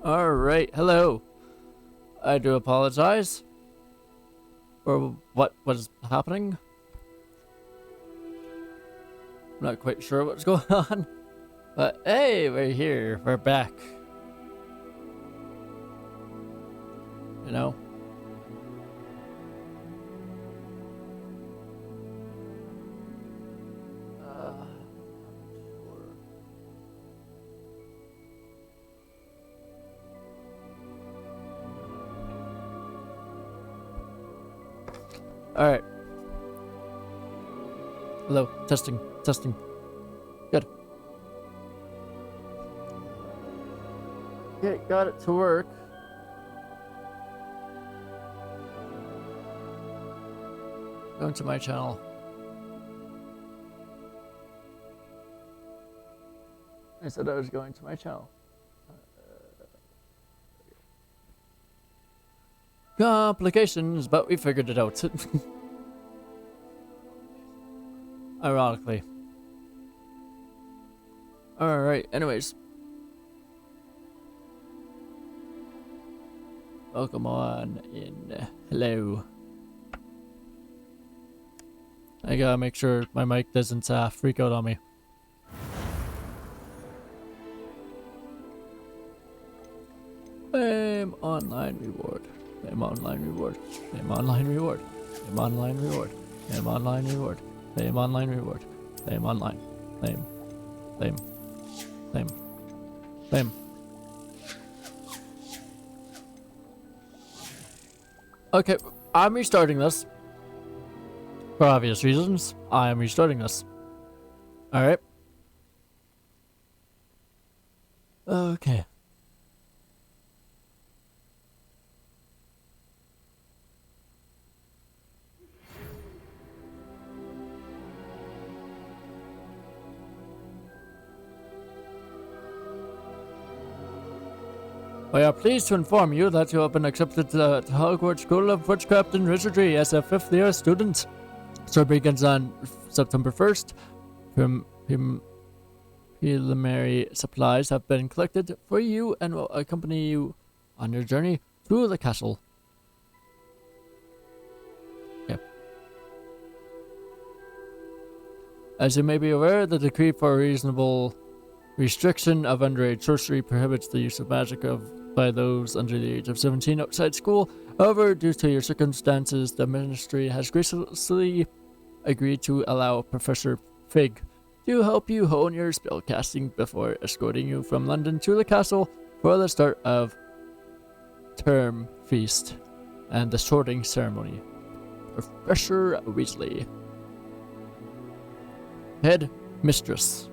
Alright, hello. I do apologize for what was happening. I'm not quite sure what's going on. But hey, we're here. We're back. You know? Alright. Hello. Testing. Testing. Good. Okay, got it to work. Going to my channel. I said I was going to my channel. Complications, but we figured it out. Ironically. Alright, anyways. Welcome on in. Hello. I gotta make sure my mic doesn't freak out on me. Fame online reward. Fame online reward. Fame online reward. Fame online reward. Fame online reward. Fame online reward. Fame online. Fame. Fame. Fame. Fame. Okay, I'm restarting this. For obvious reasons, I am restarting this. Alright. Okay. We are pleased to inform you that you have been accepted to the Hogwarts School of Witchcraft and Wizardry as a 5th year student. So it begins on September 1st. Preliminary supplies have been collected for you and will accompany you on your journey through the castle. Okay. As you may be aware, the decree for reasonable restriction of underage sorcery prohibits the use of magic by those under the age of 17 outside school. However, due to your circumstances, the ministry has graciously agreed to allow Professor Fig to help you hone your spellcasting before escorting you from London to the castle for the start of term feast and the sorting ceremony. Professor Weasley. Head Mistress.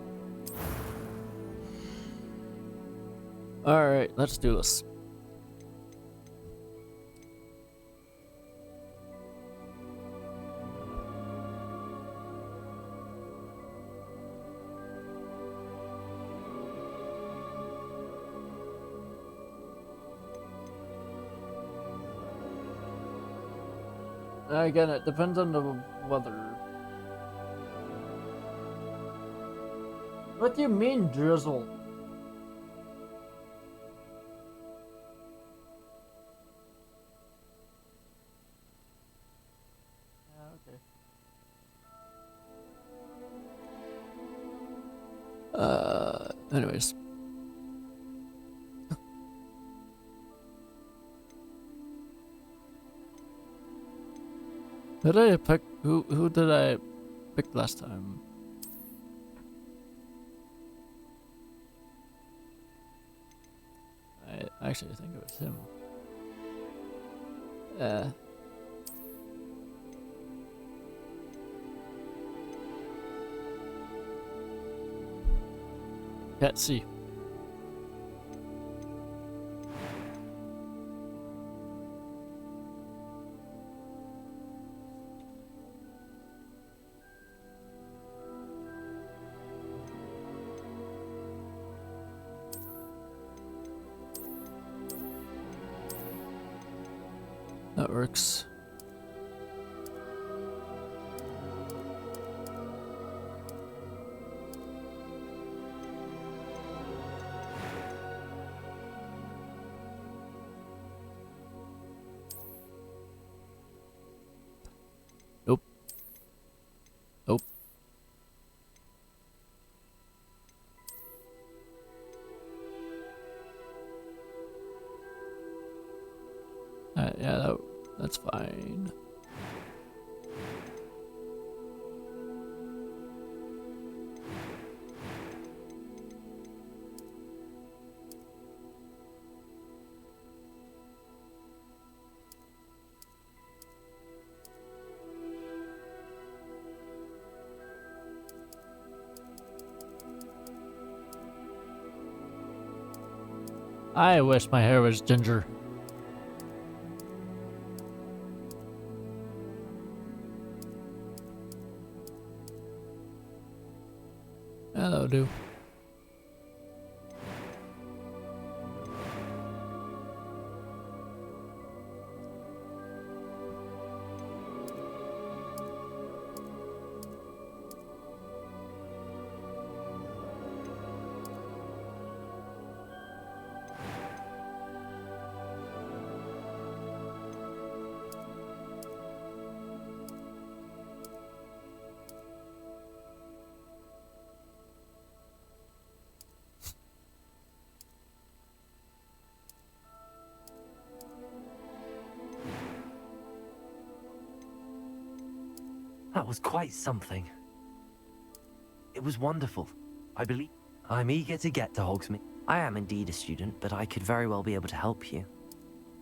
Alright, let's do this. Again, it depends on the weather. What do you mean, drizzle? Anyways. Did I pick who did I pick last time? I actually think it was him. Let's see. That works. Yeah, that's fine. I wish my hair was ginger. Yeah, that'll do. That was quite something. It was wonderful. I believe I'm eager to get to Hogsmeade. I am indeed a student, but I could very well be able to help you.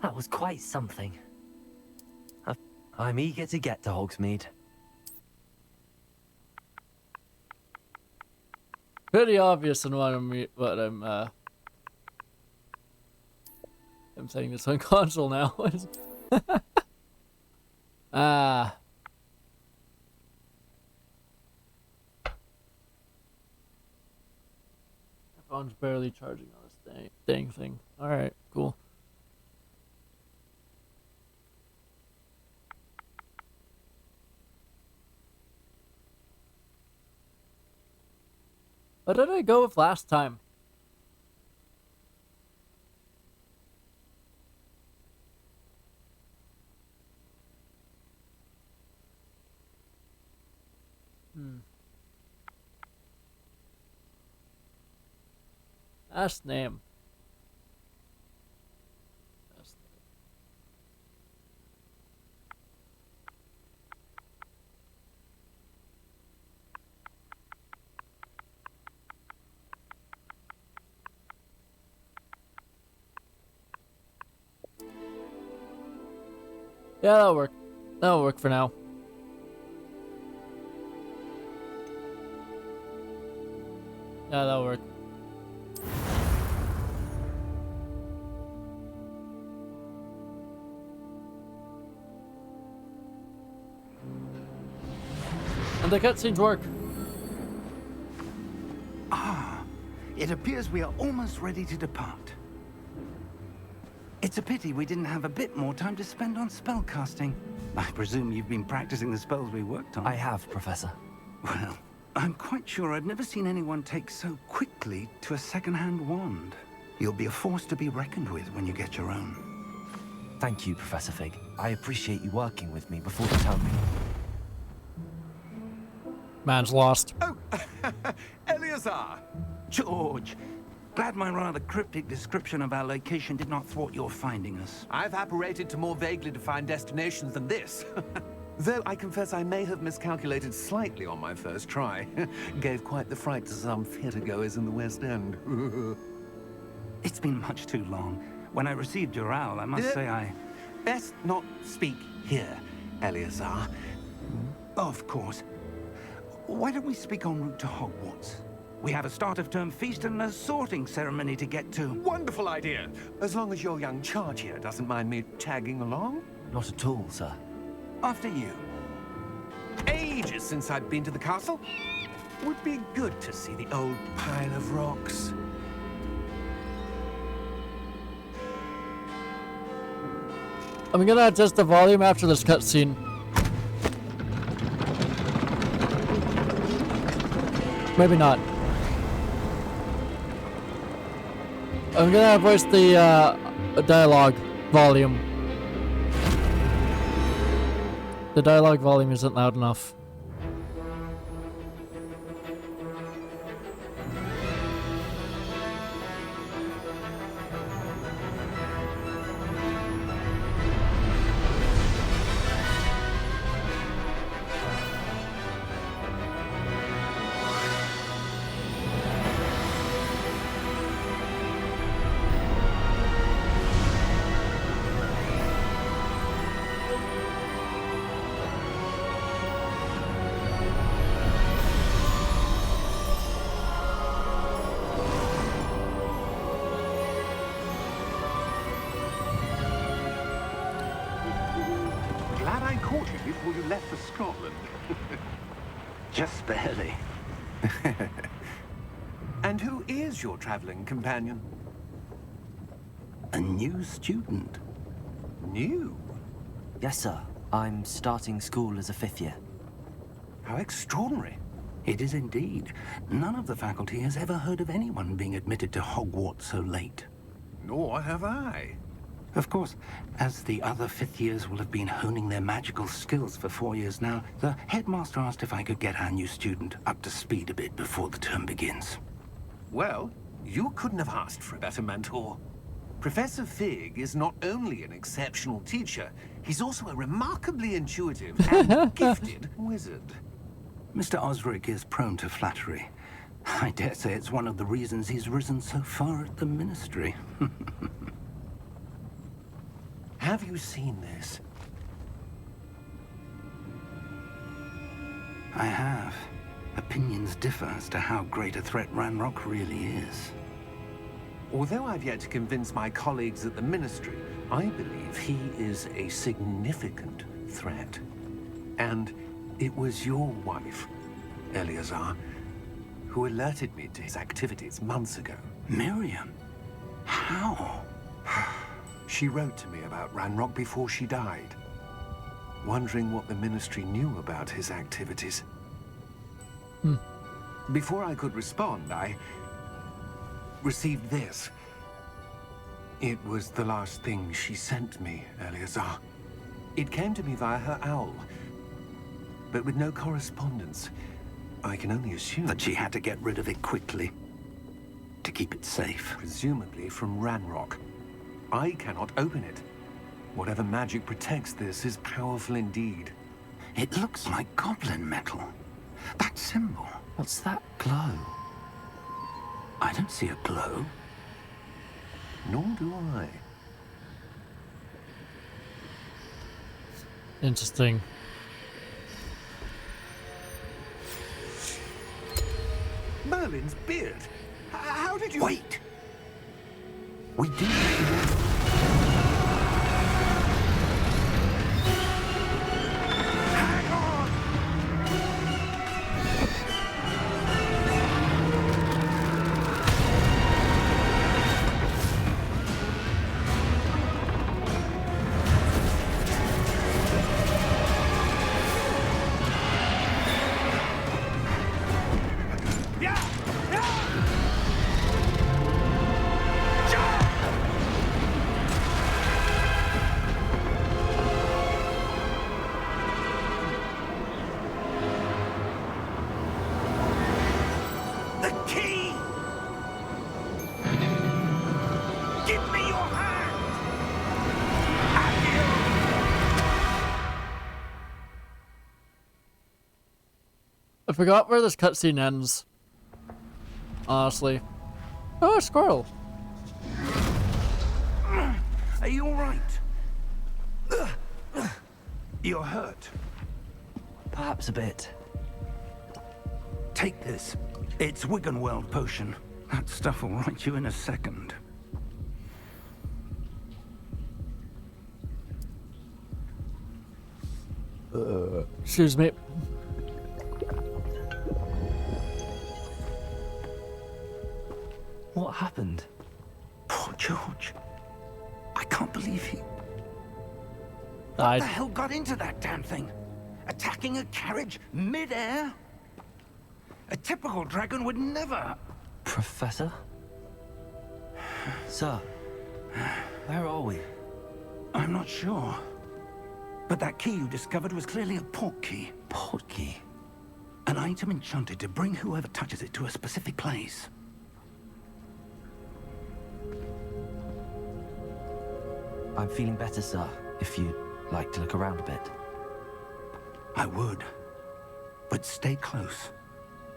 That was quite something. I'm eager to get to Hogsmeade. Pretty obvious in what I'm saying this on console now. Ah. My phone's barely charging on this dang thing. Alright, cool. What did I go with last time? Last name. Yeah, that'll work. That'll work for now. Yeah, that'll work. And the cutscenes work. Ah, it appears we are almost ready to depart. It's a pity we didn't have a bit more time to spend on spellcasting. I presume you've been practicing the spells we worked on. I have, Professor. Well, I'm quite sure I've never seen anyone take so quickly to a second-hand wand. You'll be a force to be reckoned with when you get your own. Thank you, Professor Fig. I appreciate you working with me before you tell me. Man's lost. Oh, Eleazar! George! Glad my rather cryptic description of our location did not thwart your finding us. I've apparated to more vaguely defined destinations than this. Though I confess I may have miscalculated slightly on my first try. Gave quite the fright to some theatergoers in the West End. It's been much too long. When I received your owl, I must say I... Best not speak here, Eleazar. Of course. Why don't we speak en route to Hogwarts? We have a start-of-term feast and a sorting ceremony to get to. Wonderful idea! As long as your young charge here doesn't mind me tagging along. Not at all, sir. After you. Ages since I've been to the castle. Would be good to see the old pile of rocks. I'm gonna adjust the volume after this cutscene. Maybe not. I'm gonna voice the dialogue volume. The dialogue volume isn't loud enough. caught you before you left for Scotland. Just barely. And who is your traveling companion? A new student. New? Yes, sir. I'm starting school as a 5th year. How extraordinary. It is indeed. None of the faculty has ever heard of anyone being admitted to Hogwarts so late. Nor have I. Of course, as the other 5th years will have been honing their magical skills for 4 years now, the headmaster asked if I could get our new student up to speed a bit before the term begins. Well, you couldn't have asked for a better mentor. Professor Fig is not only an exceptional teacher, he's also a remarkably intuitive and gifted wizard. Mr. Osric is prone to flattery. I dare say it's one of the reasons he's risen so far at the Ministry. Have you seen this? I have. Opinions differ as to how great a threat Ranrock really is. Although I've yet to convince my colleagues at the Ministry, I believe he is a significant threat. And it was your wife, Eleazar, who alerted me to his activities months ago. Miriam? How? She wrote to me about Ranrock before she died, wondering what the Ministry knew about his activities. Before I could respond, I received this. It was the last thing she sent me, Eleazar. It came to me via her owl, but with no correspondence. I can only assume That she had to get rid of it quickly. To keep it safe. presumably from Ranrock. I cannot open it. Whatever magic protects this is powerful indeed. It looks like goblin metal. That symbol. What's that glow? I don't see a glow. Nor do I. Interesting. Merlin's beard. How did you... Wait! We do... Hang on! The key! Give me your hand! I forgot where this cutscene ends. Honestly. Oh, a squirrel. Are you all right? You're hurt. Perhaps a bit. Take this. It's Wiggenweld potion. That stuff will right you in a second. Excuse me. What happened? Poor George. I can't believe he... What the Died. hell got into that damn thing? Attacking a carriage mid-air? A typical dragon would never... Professor? Sir, where are we? I'm not sure. But that key you discovered was clearly a port key. Port key? An item enchanted to bring whoever touches it to a specific place. I'm feeling better, sir, if you'd like to look around a bit. I would. But stay close.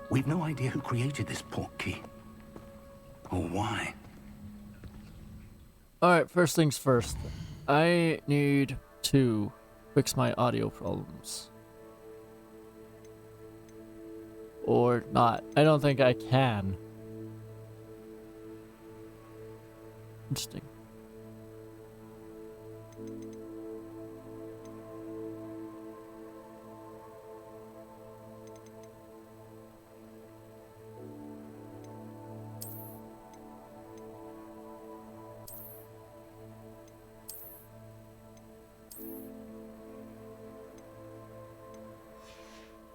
We've no idea who created this port key. Or why. Alright, first things first. I need to fix my audio problems. Or not. I don't think I can. Interesting.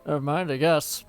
Never mind, I guess.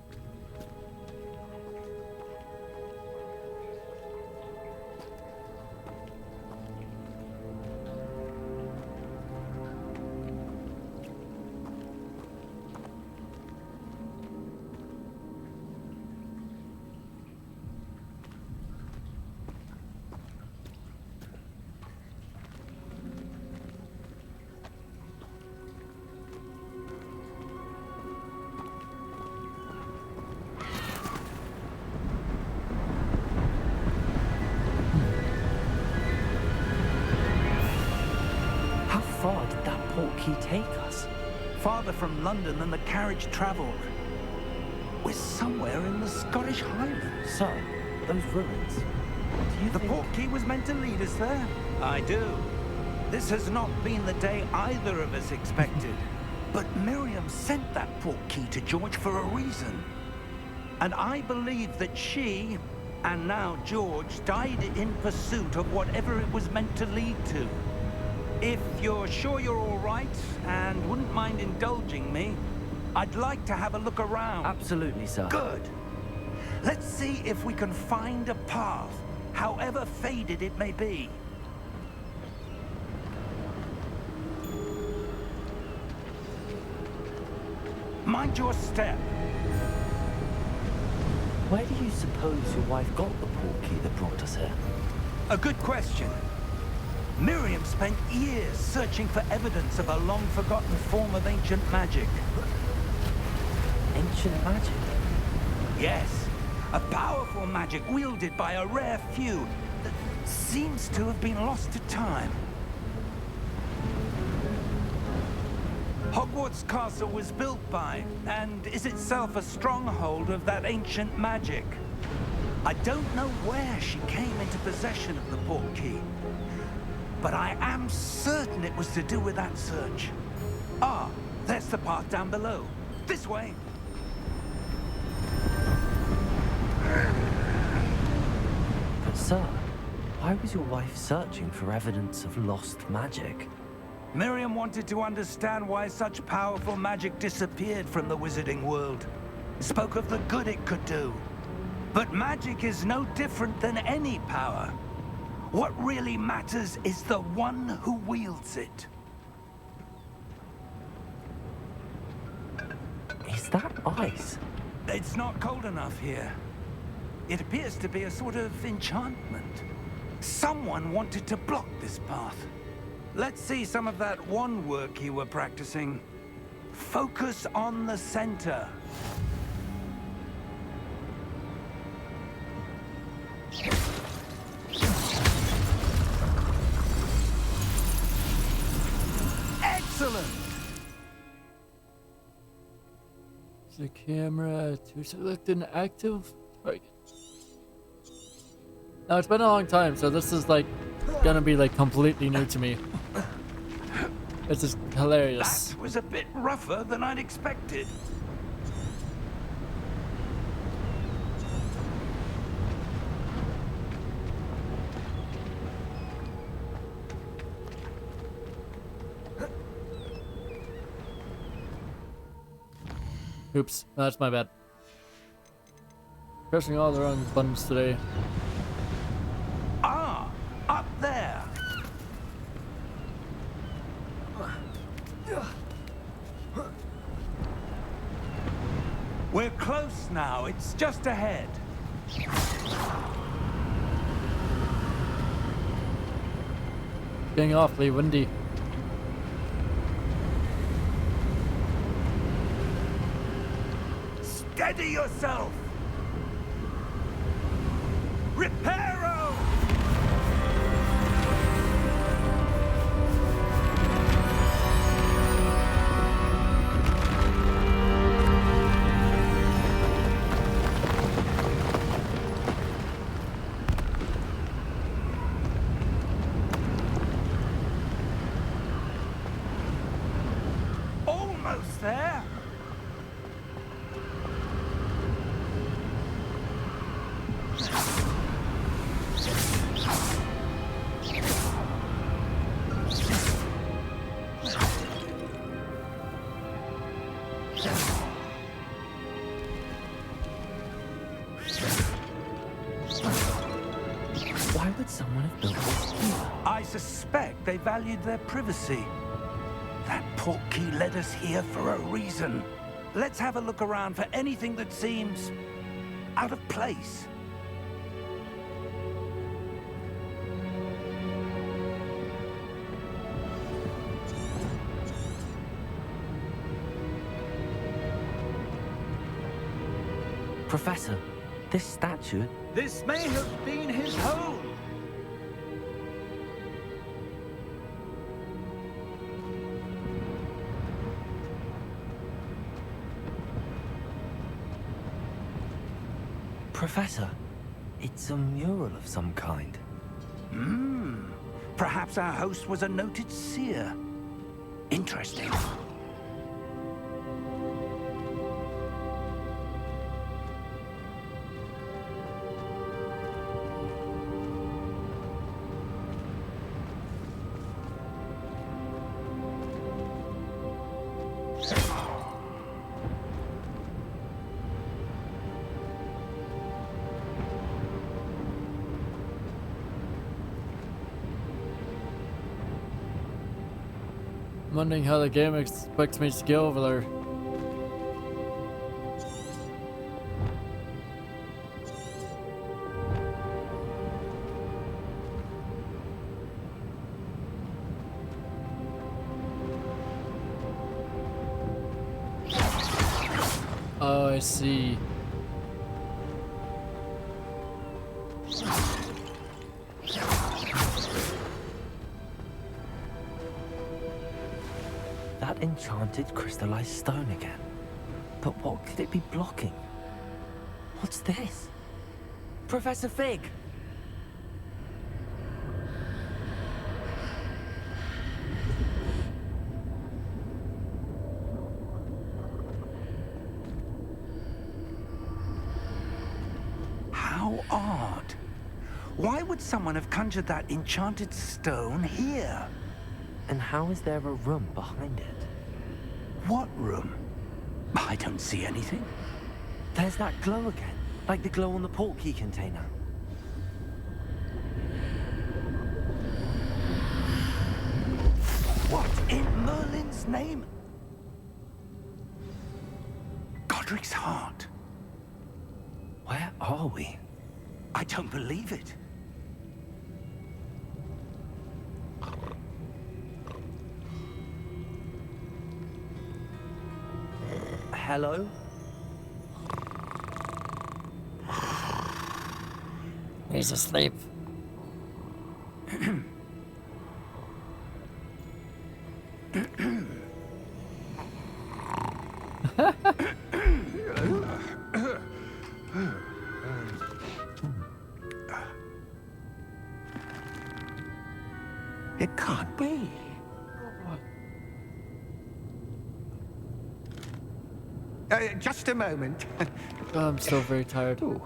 How far did that portkey take us? Farther from London than the carriage travelled. We're somewhere in the Scottish Highlands. So, those ruins. Do you The think... portkey was meant to lead us there? I do. This has not been the day either of us expected. But Miriam sent that portkey to George for a reason. And I believe that she, and now George, died in pursuit of whatever it was meant to lead to. If you're sure you're all right, and wouldn't mind indulging me, I'd like to have a look around. Absolutely, sir. Good. Let's see if we can find a path, however faded it may be. Mind your step. Where do you suppose your wife got the portkey that brought us here? A good question. Miriam spent years searching for evidence of a long-forgotten form of ancient magic. Ancient magic? Yes, a powerful magic wielded by a rare few that seems to have been lost to time. Hogwarts Castle was built by, and is itself a stronghold of that ancient magic. I don't know where she came into possession of the portkey, but I am certain it was to do with that search. Ah, there's the path down below. This way. But sir, why was your wife searching for evidence of lost magic? Miriam wanted to understand why such powerful magic disappeared from the wizarding world. Spoke of the good it could do. But magic is no different than any power. What really matters is the one who wields it. Is that ice? It's not cold enough here. It appears to be a sort of enchantment. Someone wanted to block this path. Let's see some of that wand work you were practicing. Focus on the center. Excellent! The camera to select an active target. Now it's been a long time, so this is like gonna be like completely new to me. This is hilarious. That was a bit rougher than I'd expected. Oops, that's my bad. Pressing all the wrong buttons today. Ah, up there. We're close now. It's just ahead. Getting awfully windy. Steady yourself. Reparo! Almost there. I suspect they valued their privacy. That portkey led us here for a reason. Let's have a look around for anything that seems out of place. Professor, this statue... This may have been his home. Professor, it's a mural of some kind. Perhaps our host was a noted seer. Interesting. I'm wondering how the game expects me to go over there. Oh, I see. That enchanted crystallized stone again. But what could it be blocking? What's this? Professor Fig! How odd. Why would someone have conjured that enchanted stone here? And how is there a room behind it? What room? I don't see anything. There's that glow again, like the glow on the portkey container. What in Merlin's name? Godric's heart. Where are we? I don't believe it. Hello? He's asleep. It can't be. Just a moment. Oh, I'm still very tired. Ooh.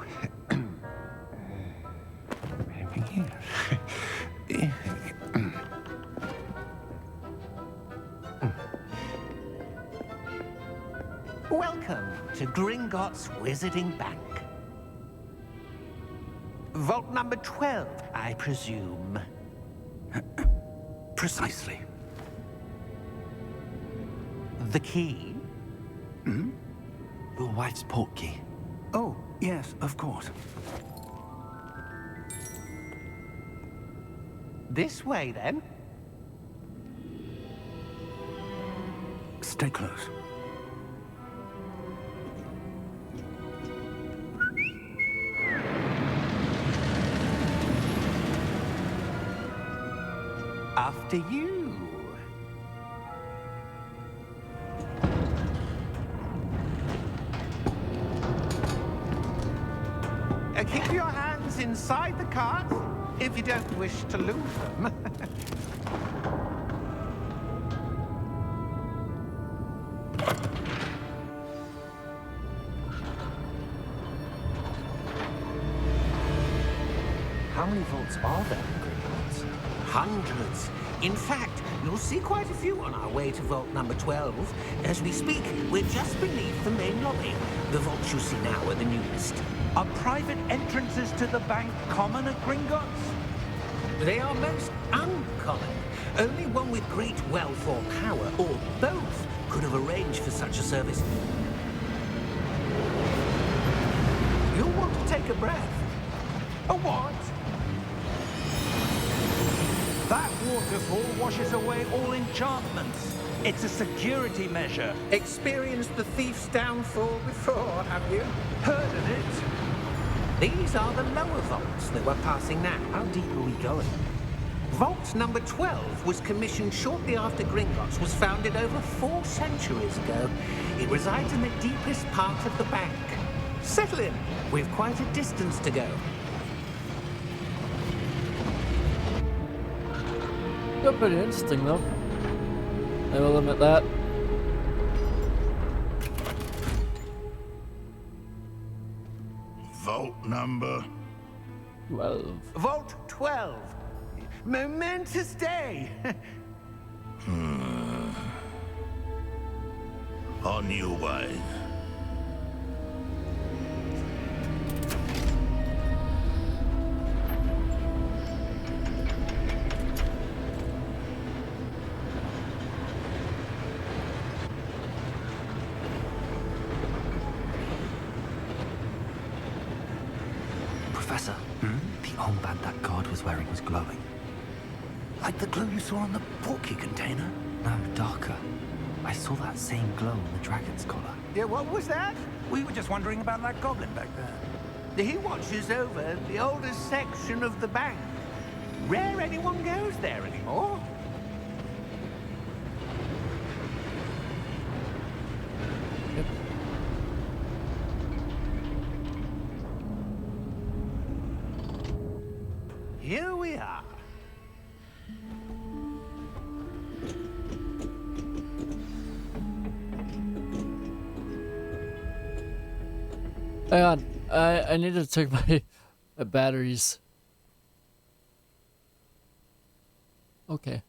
Welcome to Gringotts Wizarding Bank. Vault number 12, I presume. Precisely. The key? Your wife's portkey. Oh, yes, of course. This way, then. Stay close. After you. Keep your hands inside the cart if you don't wish to lose them. How many vaults are there in Gringotts? Hundreds. In fact, you'll see quite a few on our way to vault number 12. As we speak, we're just beneath the main lobby. The vaults you see now are the newest. Are private entrances to the bank common at Gringotts? They are most Only one with great wealth or power, or both, could have arranged for such a service. You'll want to take a breath. A what? That waterfall washes away all enchantments. It's a security measure. Experienced the thief's downfall before, have you? Heard of it? These are the lower vaults that we're passing now. How deep are we going? Vault number 12 was commissioned shortly after Gringotts was founded over 4 centuries ago. It resides in the deepest part of the bank. Settle in. We've quite a distance to go. They're pretty interesting though. I will admit that. Vault number. 12. Vault 12. Momentous day. On your way. Professor, the armband that guard was wearing was glowing. Like the glow you saw on the portkey container? No, darker. I saw that same glow on the dragon's collar. Yeah, what was that? We were just wondering about that goblin back there. He watches over the oldest section of the bank. Rare anyone goes there anymore. Here we are. Hang on. I need to check my batteries. Okay.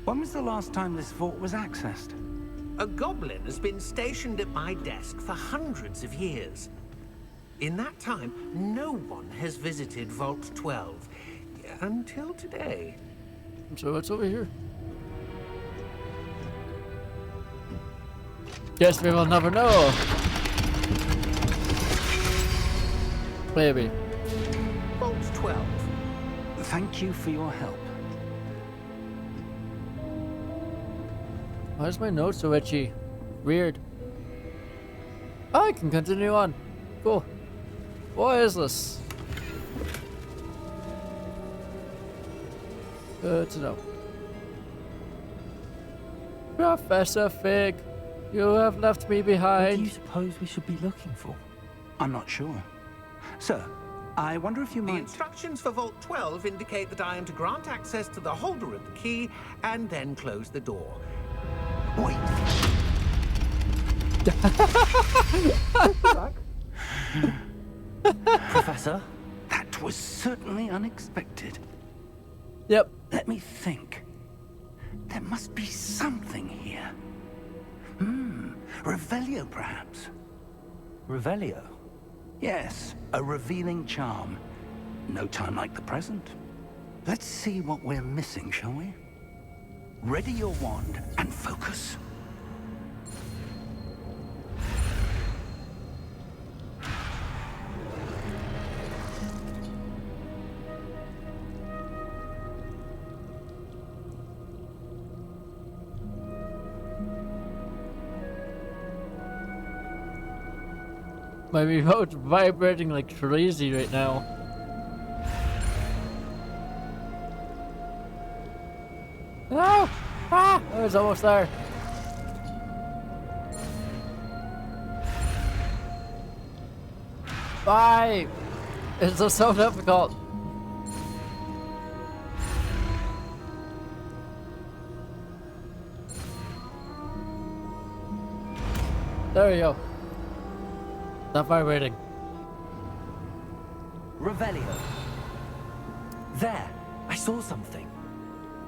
When was the last time this vault was accessed? A goblin has been stationed at my desk for hundreds of years. In that time, no one has visited Vault 12. Until today. So what's over here? Guess we will never know. Maybe. Vault 12. Thank you for your help. Why is my nose so itchy? Weird. I can continue on. Cool. What is this? Good to know. Professor Fig, you have left me What do you behind. suppose we should be looking for? I'm not sure. Sir, I wonder if you The might... instructions for Vault 12 indicate that I am to grant access to the holder of the key and then close the door. Wait. Professor? That was certainly unexpected. Yep. Let me think. There must be something here. Revelio, perhaps. Revelio? Yes, a revealing charm. No time like the present. Let's see what we're missing, shall we? Ready your wand and focus. My remote's vibrating like crazy right now. No! Ah! I was almost there. Why? It's just so difficult. There we go. Stop vibrating. Revelio. There. I saw something.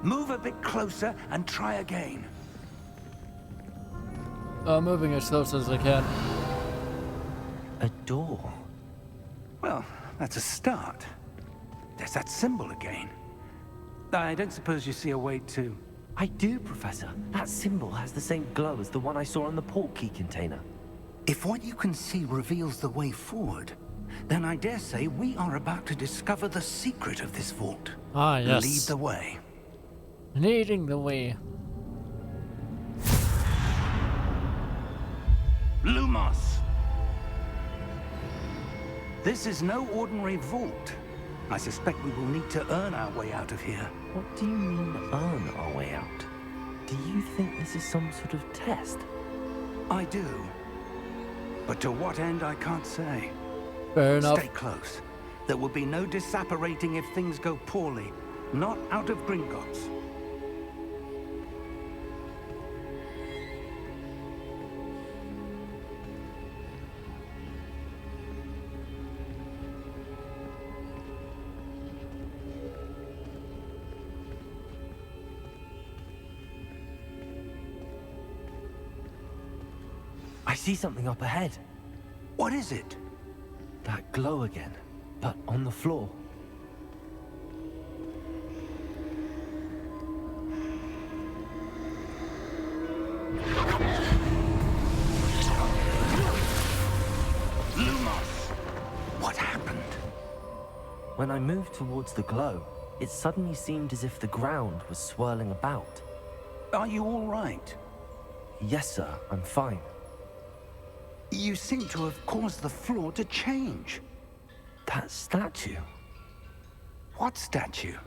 Move a bit closer and try again. I'm moving as close as I can. A door. Well, that's a start. There's that symbol again. I don't suppose you see a way to... I do, Professor. That symbol has the same glow as the one I saw on the portkey container. If what you can see reveals the way forward, then I dare say we are about to discover the secret of this vault. Ah, yes. Lead the way. Leading the way. Lumos! This is no ordinary vault. I suspect we will need to earn our way out of here. What do you mean, earn our way out? Do you think this is some sort of test? I do. But to what end, I can't say. Fair enough. Stay close. There will be no disapparating if things go poorly. Not out of Gringotts. I see something up ahead. What is it? That glow again, but on the floor. Lumos! What happened? When I moved towards the glow, it suddenly seemed as if the ground was swirling about. Are you all right? Yes, sir, I'm fine. You seem to have caused the floor to change. That statue. What statue?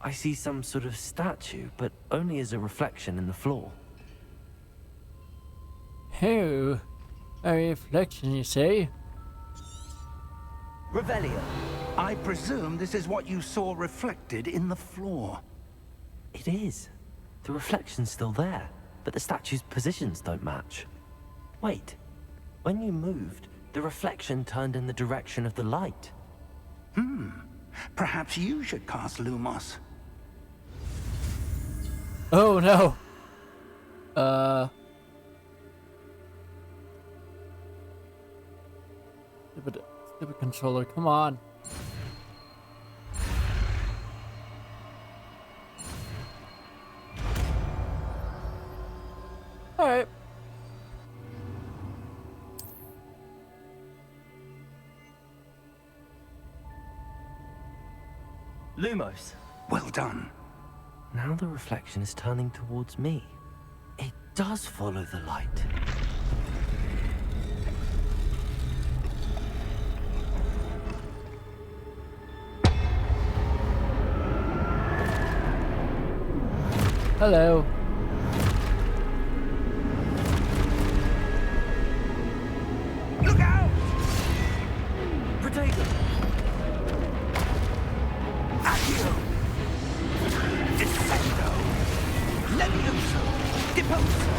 I see some sort of statue, but only as a reflection in the floor. Oh, a reflection, you say? Revelio. I presume this is what you saw reflected in the floor. It is. The reflection's still there, but the statue's positions don't match. Wait. When you moved, the reflection turned in the direction of the light. Perhaps you should cast Lumos. Oh no. Stupid controller, come on. Alright. Lumos. Well done. Now the reflection is turning towards me. It does follow the light. Hello. Look out! Protego! Accio! Descendo! Levioso! Deposo!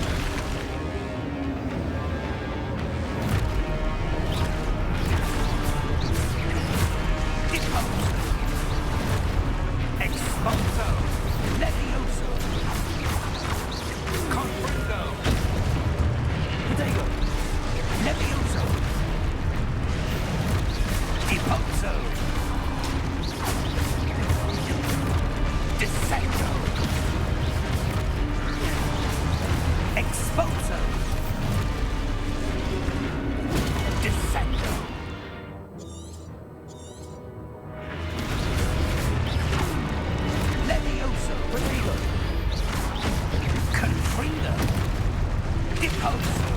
Deposo! Expulso! Levioso! Confringo! Protego! Levioso! Deposo! Descendo! Expulso! Descendo! Levioso! Protego! Confringo! Deposo!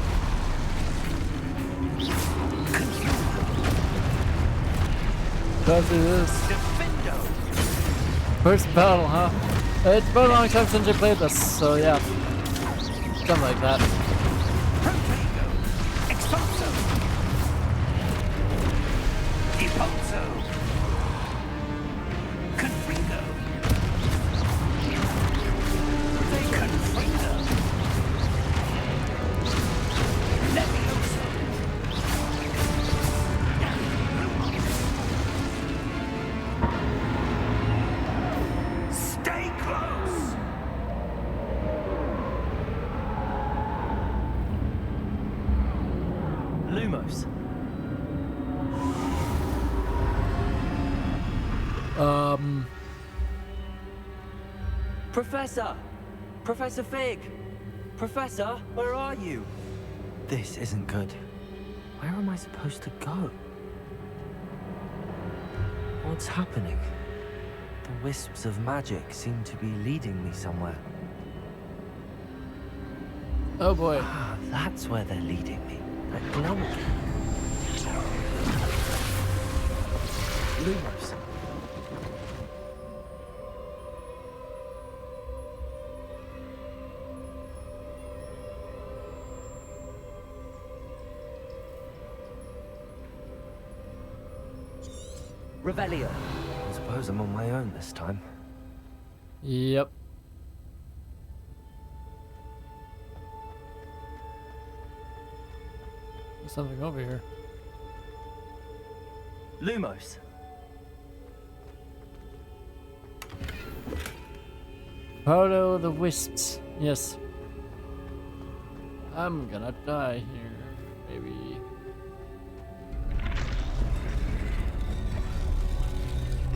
Confuso! Let's do this. Defendo! First battle, huh? It's been a long time since I played this, so yeah. Something like that. Protego! Expulso! Deposo! Confringo! Confringo! Levioso! Stay close! Lumos. Professor! Professor Fig! Professor, where are you? This isn't good. Where am I supposed to go? What's happening? The wisps of magic seem to be leading me somewhere. Oh boy. Ah, that's where they're leading me. That glow again. Lumos. Revelio. I suppose I'm on my own this time. Yep. There's something over here. Lumos. Follow the wisps. Yes. I'm gonna die here. Maybe.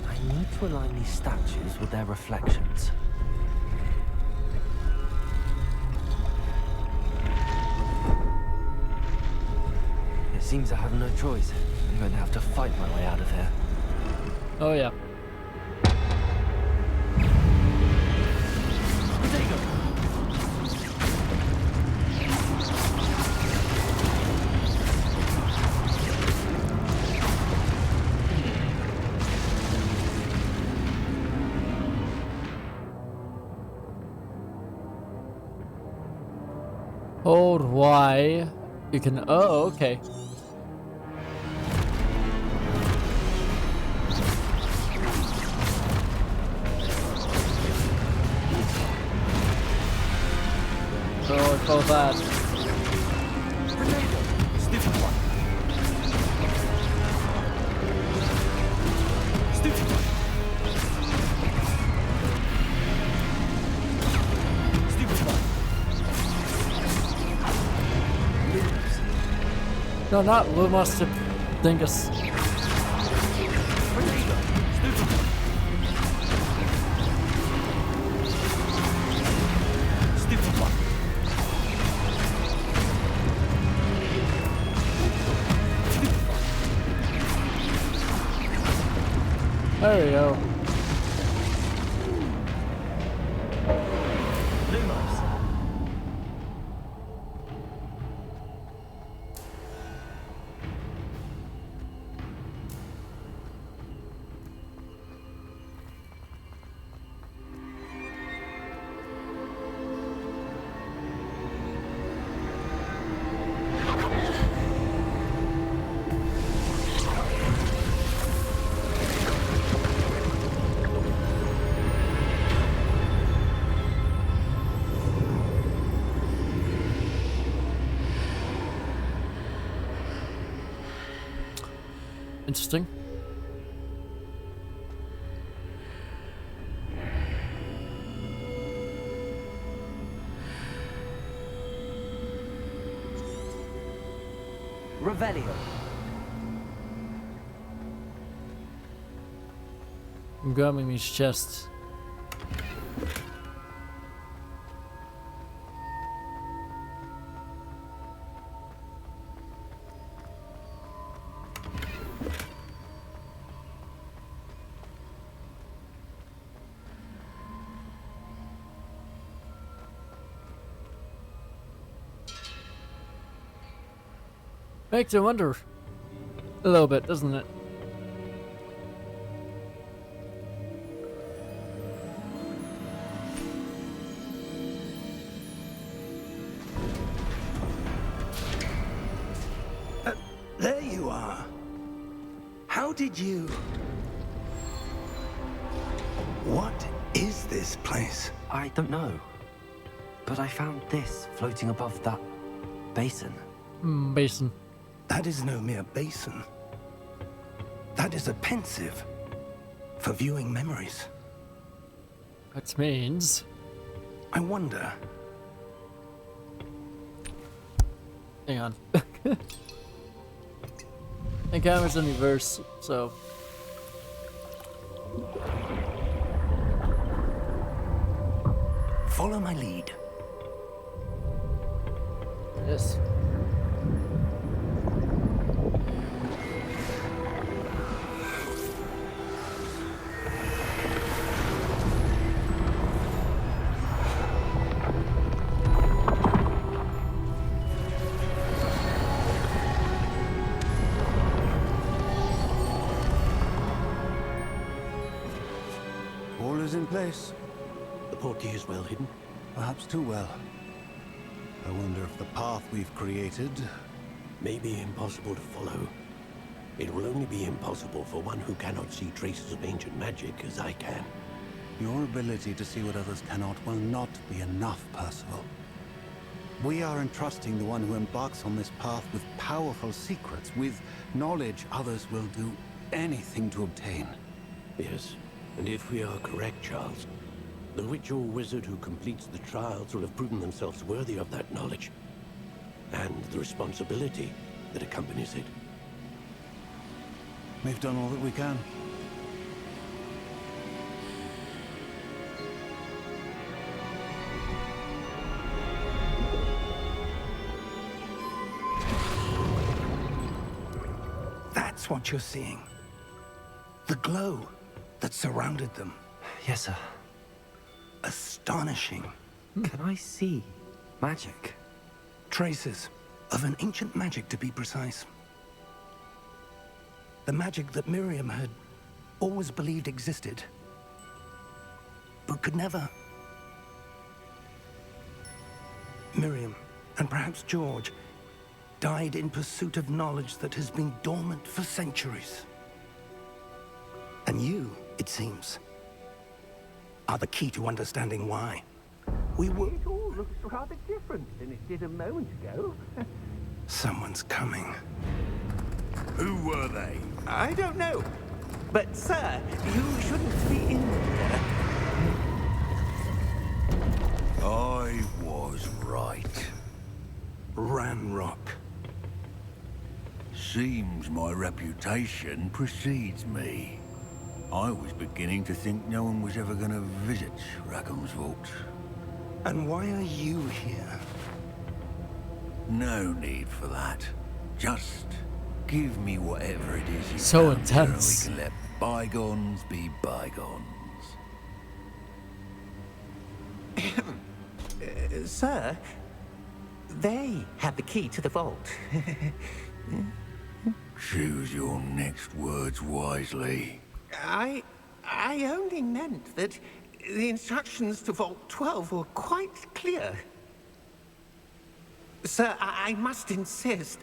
I need to align these statues with their reflections. It seems I have no choice. I'm going to have to fight my way out of here. Oh yeah. Hold Y. You can. Oh, okay. So I call that. Stupid one. Stupid one. Stupid one. No, not Lumos to Dingus. Stupid one. Stupid one. There we go. Lumos. Interesting. Revelio. I'm grabbing these chests. Makes you wonder a little bit, doesn't it? There you are. How did you... What is this place? I don't know. But I found this floating above that basin. Basin. That is no mere basin. That is a pensive for viewing memories. That means. I wonder. Hang on. And camera's in reverse, so. Follow my lead. Yes. All is in place. The portkey is well hidden. Perhaps too well. I wonder if the path we've created... May be impossible to follow. It will only be impossible for one who cannot see traces of ancient magic as I can. Your ability to see what others cannot will not be enough, Percival. We are entrusting the one who embarks on this path with powerful secrets, with knowledge others will do anything to obtain. Yes, and if we are correct, Charles, the witch or wizard who completes the trials will have proven themselves worthy of that knowledge, and the responsibility that accompanies it. We've done all that we can. That's what you're seeing. The glow that surrounded them. Yes, sir. Astonishing. Can I see magic? Traces of an ancient magic, to be precise. The magic that Miriam had always believed existed, but could never. Miriam, and perhaps George, died in pursuit of knowledge that has been dormant for centuries. And you, it seems, are the key to understanding why. It all looks rather different than it did a moment ago. Someone's coming. Who were they? I don't know. But, sir, you shouldn't be in here. I was right. Ranrock. Seems my reputation precedes me. I was beginning to think no one was ever going to visit Rackham's vault. And why are you here? No need for that. Just give me whatever it is you So found there, and intense. we can let bygones be bygones. Sir, they have the key to the vault. Choose your next words wisely. I only meant that the instructions to Vault 12 were quite clear. Sir, I must insist.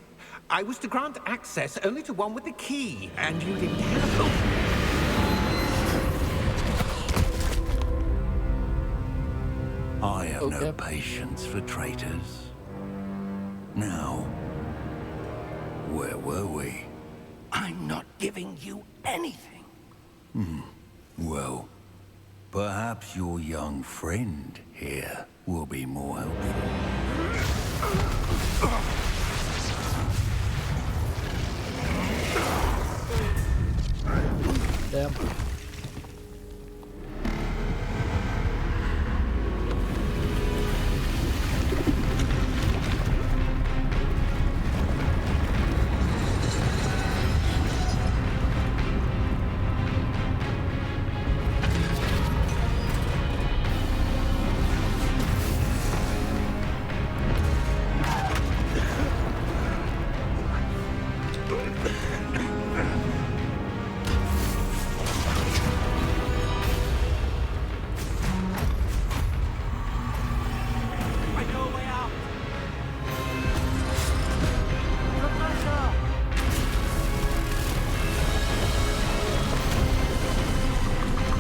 I was to grant access only to one with the key, and you didn't have... I have no Okay. patience for traitors. Now, where were we? I'm not giving you anything. Well, perhaps your young friend here will be more helpful. Damn.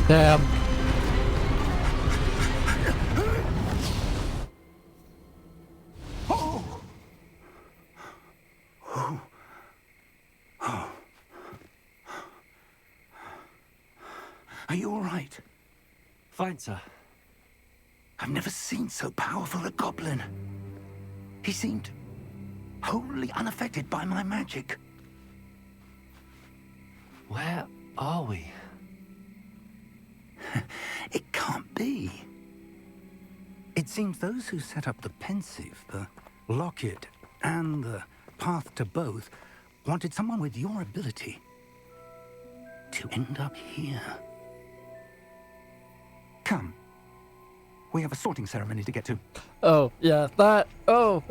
Damn. Are you all right? Fine, sir. I've never seen so powerful a goblin. He seemed wholly unaffected by my magic. Where are we? It can't be. It seems those who set up the pensive, the locket, and the path to both wanted someone with your ability to end up here. Come. We have a sorting ceremony to get to. Oh, yeah, that. Oh.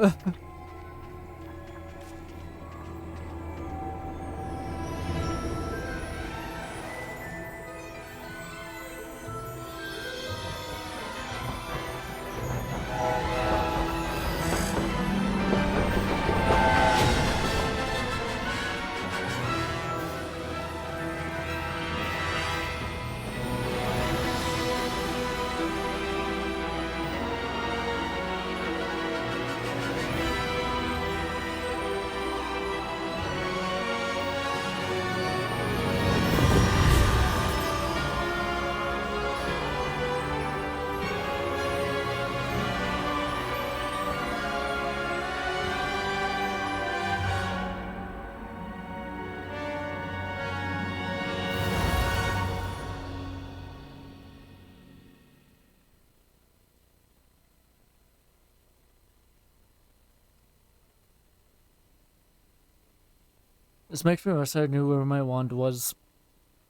This makes me wish I knew where my wand was.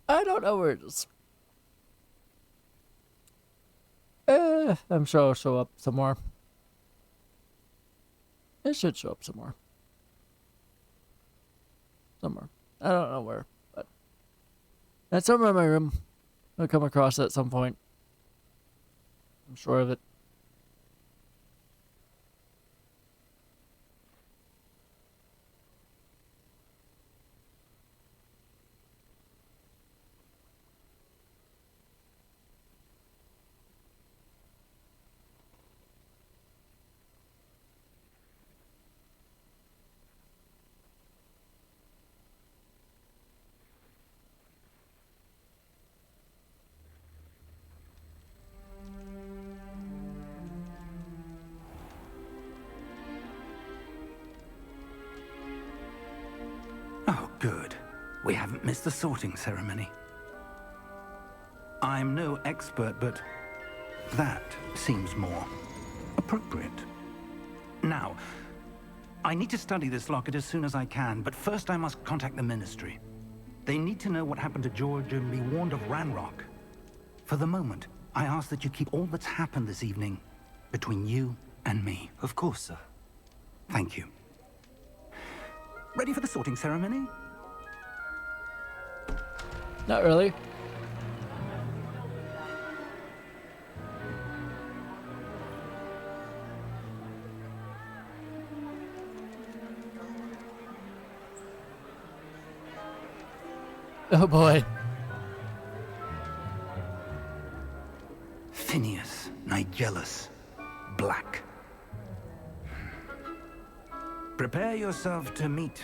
I don't know where it is. I'm sure it'll show up somewhere. It should show up somewhere. Somewhere. I don't know where, but it's somewhere in my room. I'll come across it at some point. I'm sure of it. Oh, good. We haven't missed the sorting ceremony. I'm no expert, but that seems more appropriate. Now, I need to study this locket as soon as I can, but first I must contact the Ministry. They need to know what happened to George and be warned of Ranrock. For the moment, I ask that you keep all that's happened this evening between you and me. Of course, sir. Thank you. Ready for the sorting ceremony? Not really. Oh boy. Phineas, Nigellus, Black. Prepare yourself to meet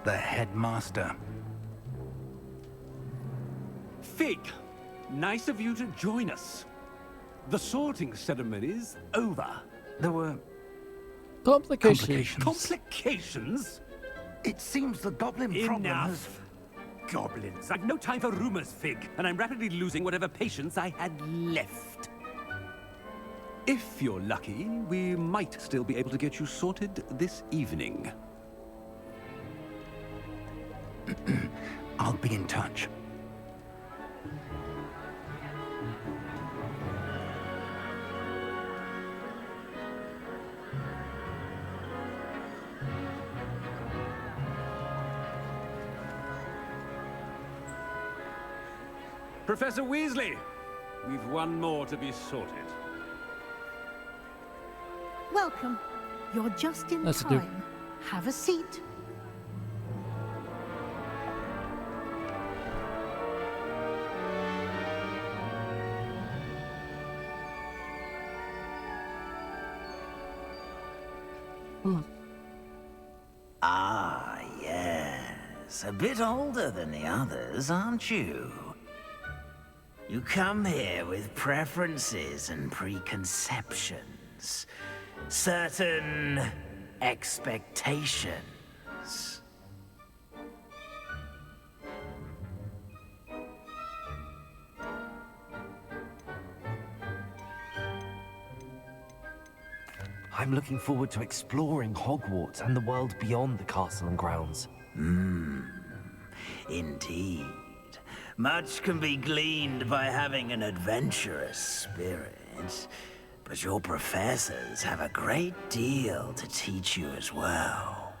the headmaster. Fig, nice of you to join us. The sorting ceremony's over. There were Complications. Complications? It seems the goblin problem has... Enough. Goblins. I've no time for rumors, Fig, and I'm rapidly losing whatever patience I had left. If you're lucky, we might still be able to get you sorted this evening. I'll be in touch. Professor Weasley, we've one more to be sorted. Welcome. You're just in That's a do. time. Have a seat. Ah, yes. A bit older than the others, aren't you? You come here with preferences and preconceptions. Certain expectations. I'm looking forward to exploring Hogwarts and the world beyond the castle and grounds. Indeed. Much can be gleaned by having an adventurous spirit, but your professors have a great deal to teach you as well.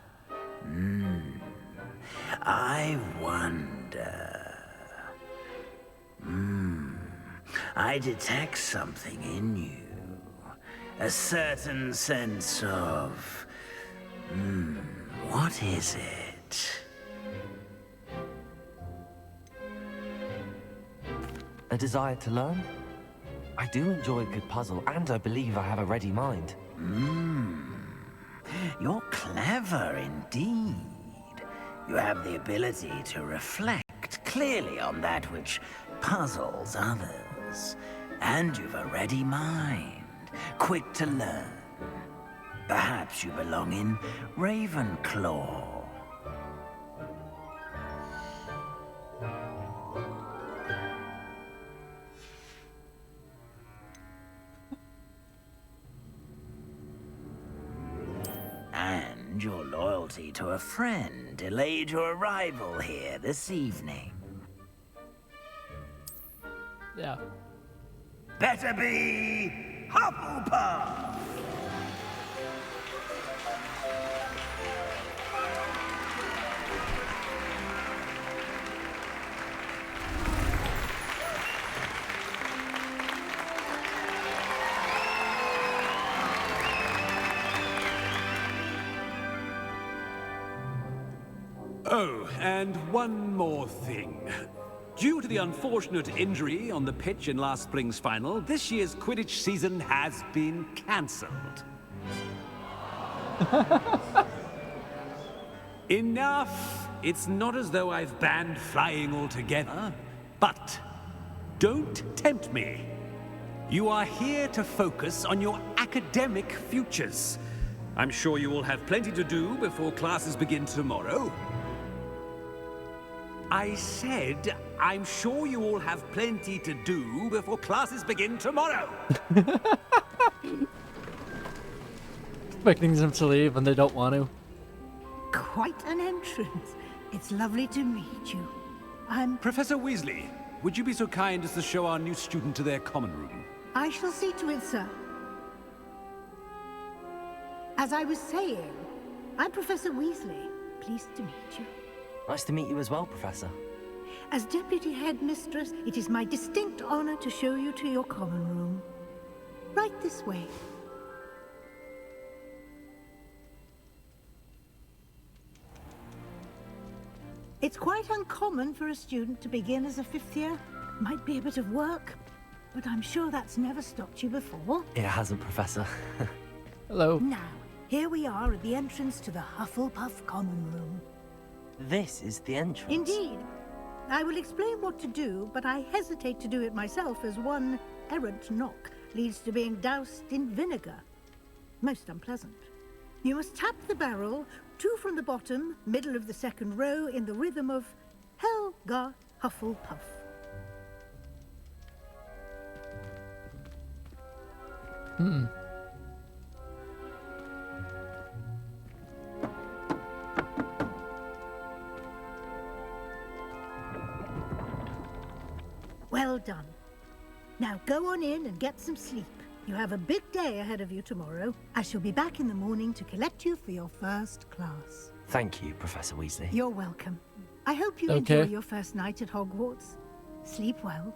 I wonder... I detect something in you. A certain sense of... what is it? A desire to learn? I do enjoy a good puzzle, and I believe I have a ready mind. You're clever indeed. You have the ability to reflect clearly on that which puzzles others. And you've a ready mind, quick to learn. Perhaps you belong in Ravenclaw. And your loyalty to a friend delayed your arrival here this evening. Yeah. Better be Hufflepuff! Oh, and one more thing. Due to the unfortunate injury on the pitch in last spring's final, this year's Quidditch season has been cancelled. Enough! It's not as though I've banned flying altogether, but don't tempt me. You are here to focus on your academic futures. I'm sure you will have plenty to do before classes begin tomorrow. I said, I'm sure you all have plenty to do before classes begin tomorrow. Expecting them to leave and they don't want to. Quite an entrance. It's lovely to meet you. Professor Weasley, would you be so kind as to show our new student to their common room? I shall see to it, sir. As I was saying, I'm Professor Weasley. Pleased to meet you. Nice to meet you as well, Professor. As Deputy Headmistress, it is my distinct honor to show you to your common room. Right this way. It's quite uncommon for a student to begin as a fifth year. Might be a bit of work, but I'm sure that's never stopped you before. It hasn't, Professor. Hello. Now, here we are at the entrance to the Hufflepuff common room. This is the entrance. Indeed. I will explain what to do, but I hesitate to do it myself as one errant knock leads to being doused in vinegar. Most unpleasant. You must tap the barrel, 2 from the bottom, middle of the second row, in the rhythm of Helga Hufflepuff. Well done. Now go on in and get some sleep. You have a big day ahead of you tomorrow. I shall be back in the morning to collect you for your first class. Thank you, Professor Weasley. You're welcome. I hope you enjoy your first night at Hogwarts. Sleep well.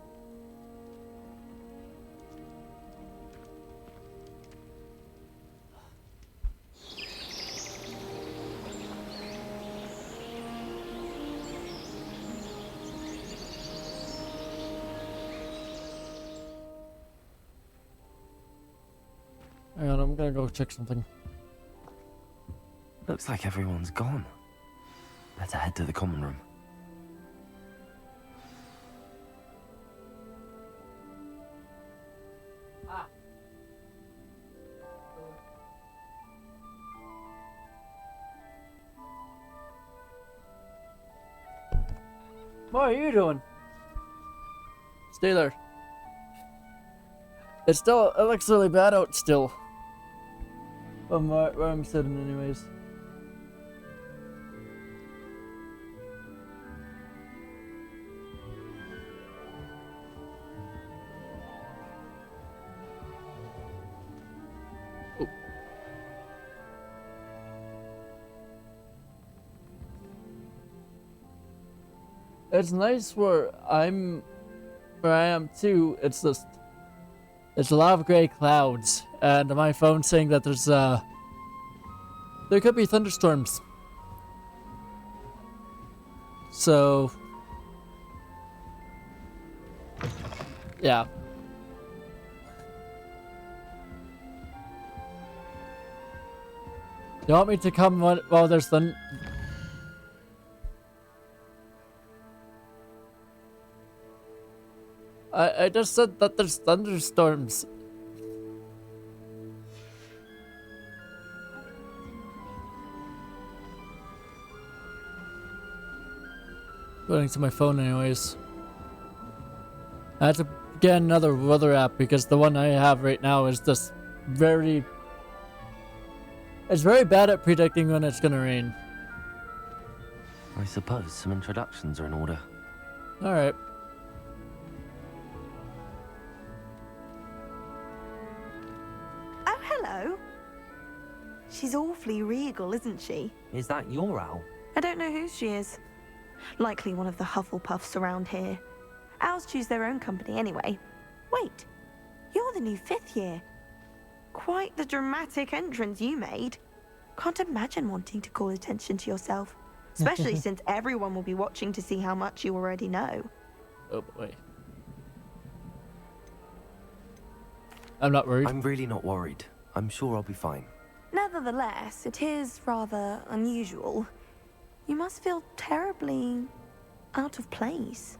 Hang on, I'm gonna go check something. Looks like everyone's gone. Better head to the common room. What are you doing? Stay there. It looks really bad out still. from where I'm sitting, anyways. Oh. It's nice where I am too. It's just, it's a lot of gray clouds, and my phone's saying that there could be thunderstorms. So, yeah. You want me to come while there's thunder? I just said that there's thunderstorms. Going to my phone anyways. I had to get another weather app because the one I have right now is just very... It's very bad at predicting when it's gonna rain. I suppose some introductions are in order. Alright. Oh, hello. She's awfully regal, isn't she? Is that your owl? I don't know who she is. Likely one of the Hufflepuffs around here. Owls choose their own company anyway. Wait, you're the new 5th year. Quite the dramatic entrance you made. Can't imagine wanting to call attention to yourself. Especially since everyone will be watching to see how much you already know. Oh boy. I'm not worried. I'm really not worried. I'm sure I'll be fine. Nevertheless, it is rather unusual. You must feel terribly out of place.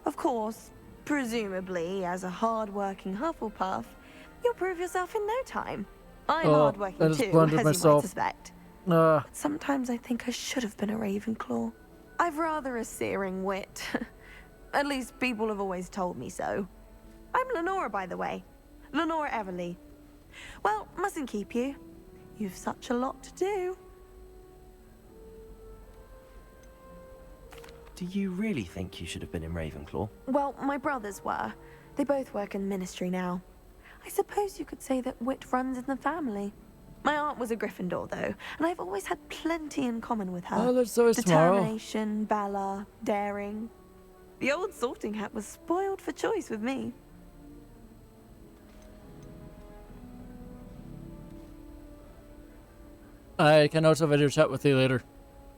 Of course, presumably, as a hard-working Hufflepuff, you'll prove yourself in no time. I'm hard-working too, as you might suspect. But sometimes I think I should have been a Ravenclaw. I've rather a searing wit. At least people have always told me so. I'm Lenora, by the way. Lenora Everly. Well, mustn't keep you. You've such a lot to do. Do you really think you should have been in Ravenclaw? Well, my brothers were. They both work in ministry now. I suppose you could say that wit runs in the family. My aunt was a Gryffindor, though, and I've always had plenty in common with her. Oh, that's always tomorrow. Determination, valor, daring. The old sorting hat was spoiled for choice with me. I can also video chat with you later.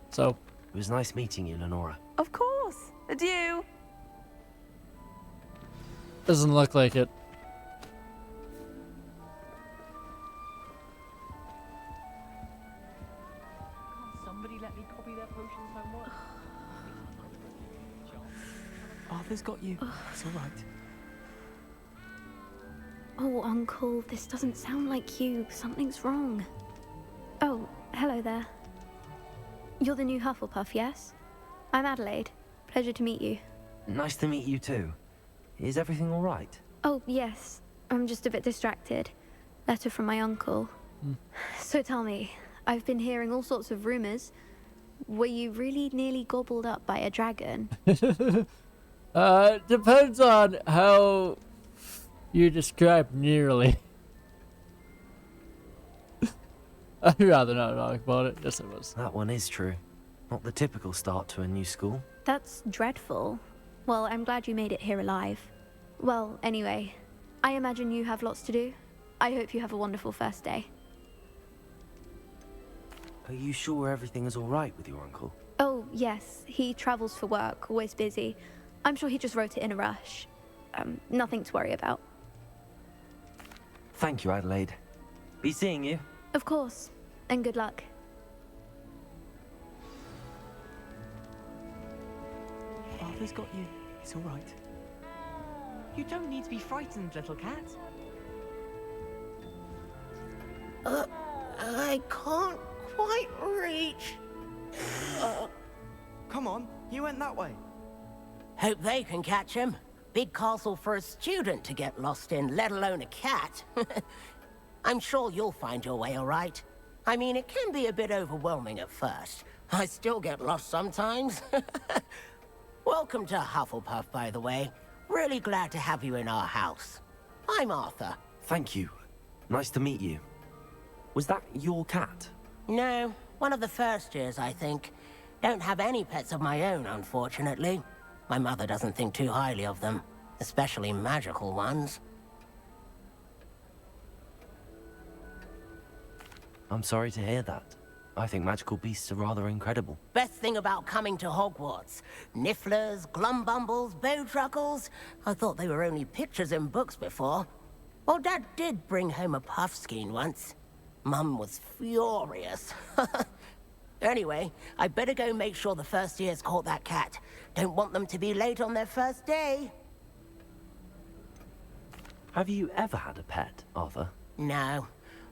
So. It was nice meeting you, Lenora. Of course. Adieu. Doesn't look like it. Somebody let me copy their potions homework. Arthur's got you. It's all right. Oh, Uncle, this doesn't sound like you. Something's wrong. Oh, hello there. You're the new Hufflepuff, yes? I'm Adelaide. Pleasure to meet you. Nice to meet you too. Is everything all right? Oh, yes. I'm just a bit distracted. Letter from my uncle. So tell me, I've been hearing all sorts of rumors. Were you really nearly gobbled up by a dragon? Depends on how you describe nearly. I'd rather not talk about it. Yes, it was. That one is true. Not the typical start to a new school. That's dreadful. Well, I'm glad you made it here alive. Well, anyway, I imagine you have lots to do. I hope you have a wonderful first day. Are you sure everything is all right with your uncle? Oh, yes. He travels for work, always busy. I'm sure he just wrote it in a rush. Nothing to worry about. Thank you, Adelaide. Be seeing you. Of course. And good luck. Arthur's got you. It's all right. You don't need to be frightened, little cat. I can't quite reach. Come on, you went that way. Hope they can catch him. Big castle for a student to get lost in, let alone a cat. I'm sure you'll find your way all right. I mean, it can be a bit overwhelming at first. I still get lost sometimes. Welcome to Hufflepuff, by the way. Really glad to have you in our house. I'm Arthur. Thank you. Nice to meet you. Was that your cat? No, one of the first years, I think. Don't have any pets of my own, unfortunately. My mother doesn't think too highly of them, especially magical ones. I'm sorry to hear that. I think magical beasts are rather incredible. Best thing about coming to Hogwarts. Nifflers, Glumbumbles, Bowtruckles. I thought they were only pictures in books before. Well, Dad did bring home a Puffskein once. Mum was furious. Anyway, I better go make sure the first years caught that cat. Don't want them to be late on their first day. Have you ever had a pet, Arthur? No.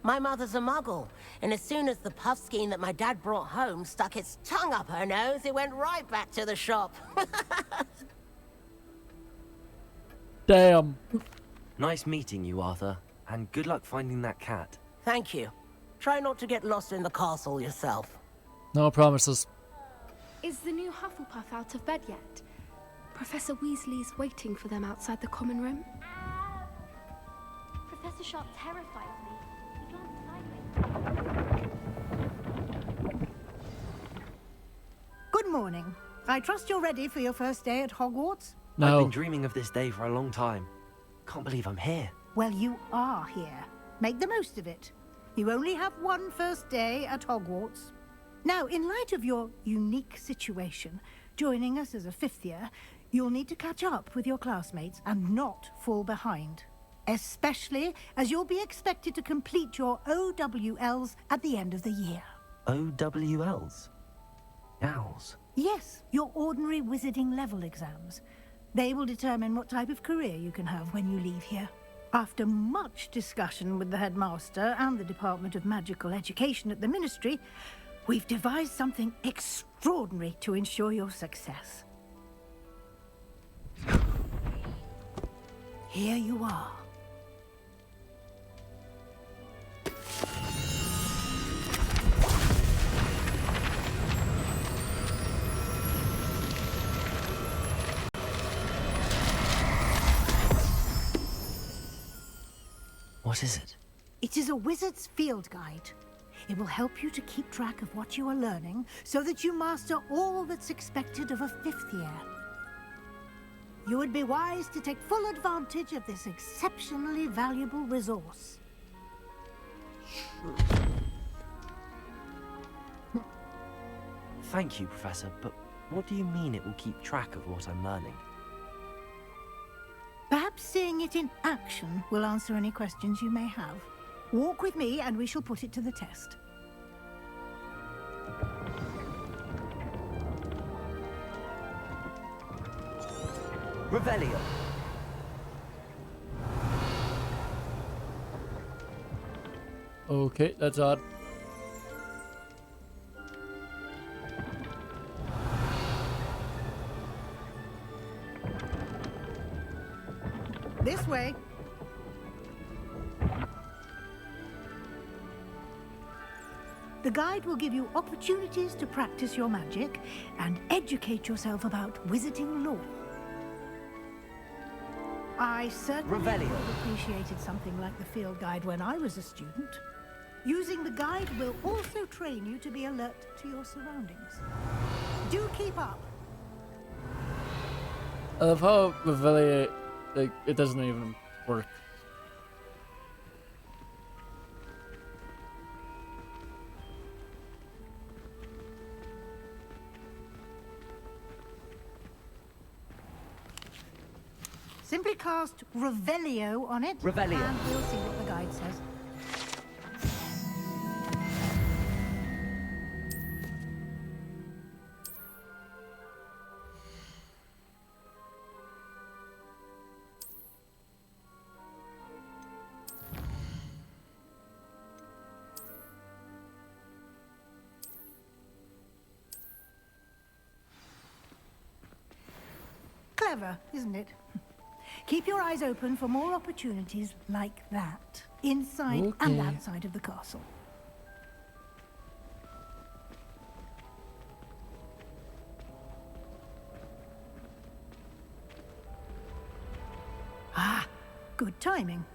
My mother's a muggle, and as soon as the Puffskein that my dad brought home stuck its tongue up her nose, it went right back to the shop. Damn. Nice meeting you, Arthur, and good luck finding that cat. Thank you. Try not to get lost in the castle yourself. No promises. Is the new Hufflepuff out of bed yet? Professor Weasley's waiting for them outside the common room. Professor Sharp terrifies me. He glanced sideways. Good morning. I trust you're ready for your first day at Hogwarts? No. I've been dreaming of this day for a long time. Can't believe I'm here. Well, you are here. Make the most of it. You only have one first day at Hogwarts. Now, in light of your unique situation, joining us as a fifth year, you'll need to catch up with your classmates and not fall behind. Especially as you'll be expected to complete your OWLs at the end of the year. OWLs? Owls? Yes, your ordinary wizarding level exams. They will determine what type of career you can have when you leave here. After much discussion with the headmaster and the Department of Magical Education at the Ministry, we've devised something extraordinary to ensure your success. Here you are. What is it? It is a wizard's field guide. It will help you to keep track of what you are learning so that you master all that's expected of a fifth year. You would be wise to take full advantage of this exceptionally valuable resource. Thank you, Professor, but what do you mean it will keep track of what I'm learning? Perhaps seeing it in action will answer any questions you may have. Walk with me and we shall put it to the test. Revelio. Okay, that's odd. This way. The guide will give you opportunities to practice your magic and educate yourself about wizarding lore. I certainly would have appreciated something like the field guide when I was a student. Using the guide will also train you to be alert to your surroundings. Do keep up. I love how Reveille, like, it doesn't even work. Simply cast Revelio on it, Revelio. and we'll see what the guide says. Clever, isn't it? Keep your eyes open for more opportunities like that, inside and outside of the castle. Good timing.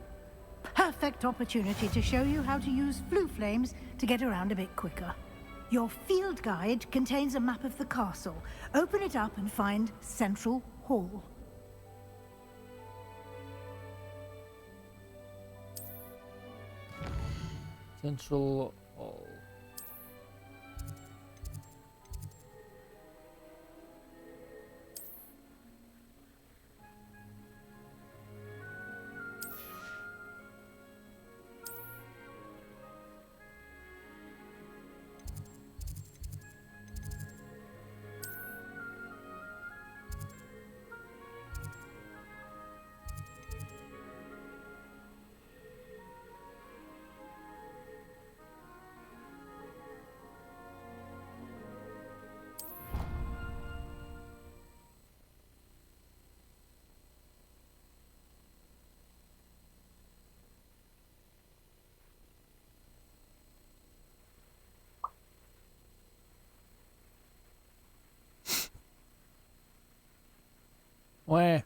Perfect opportunity to show you how to use flue flames to get around a bit quicker. Your field guide contains a map of the castle. Open it up and find Central Hall. Central Hall. Where?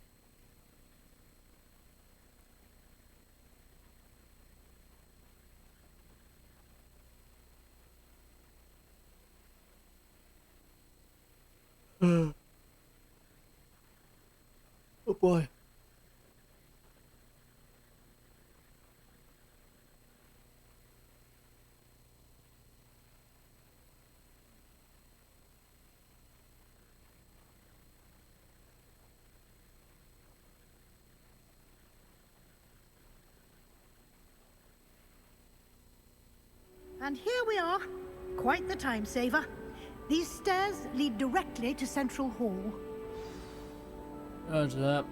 Oh boy. And here we are. Quite the time saver. These stairs lead directly to Central Hall. Roger that.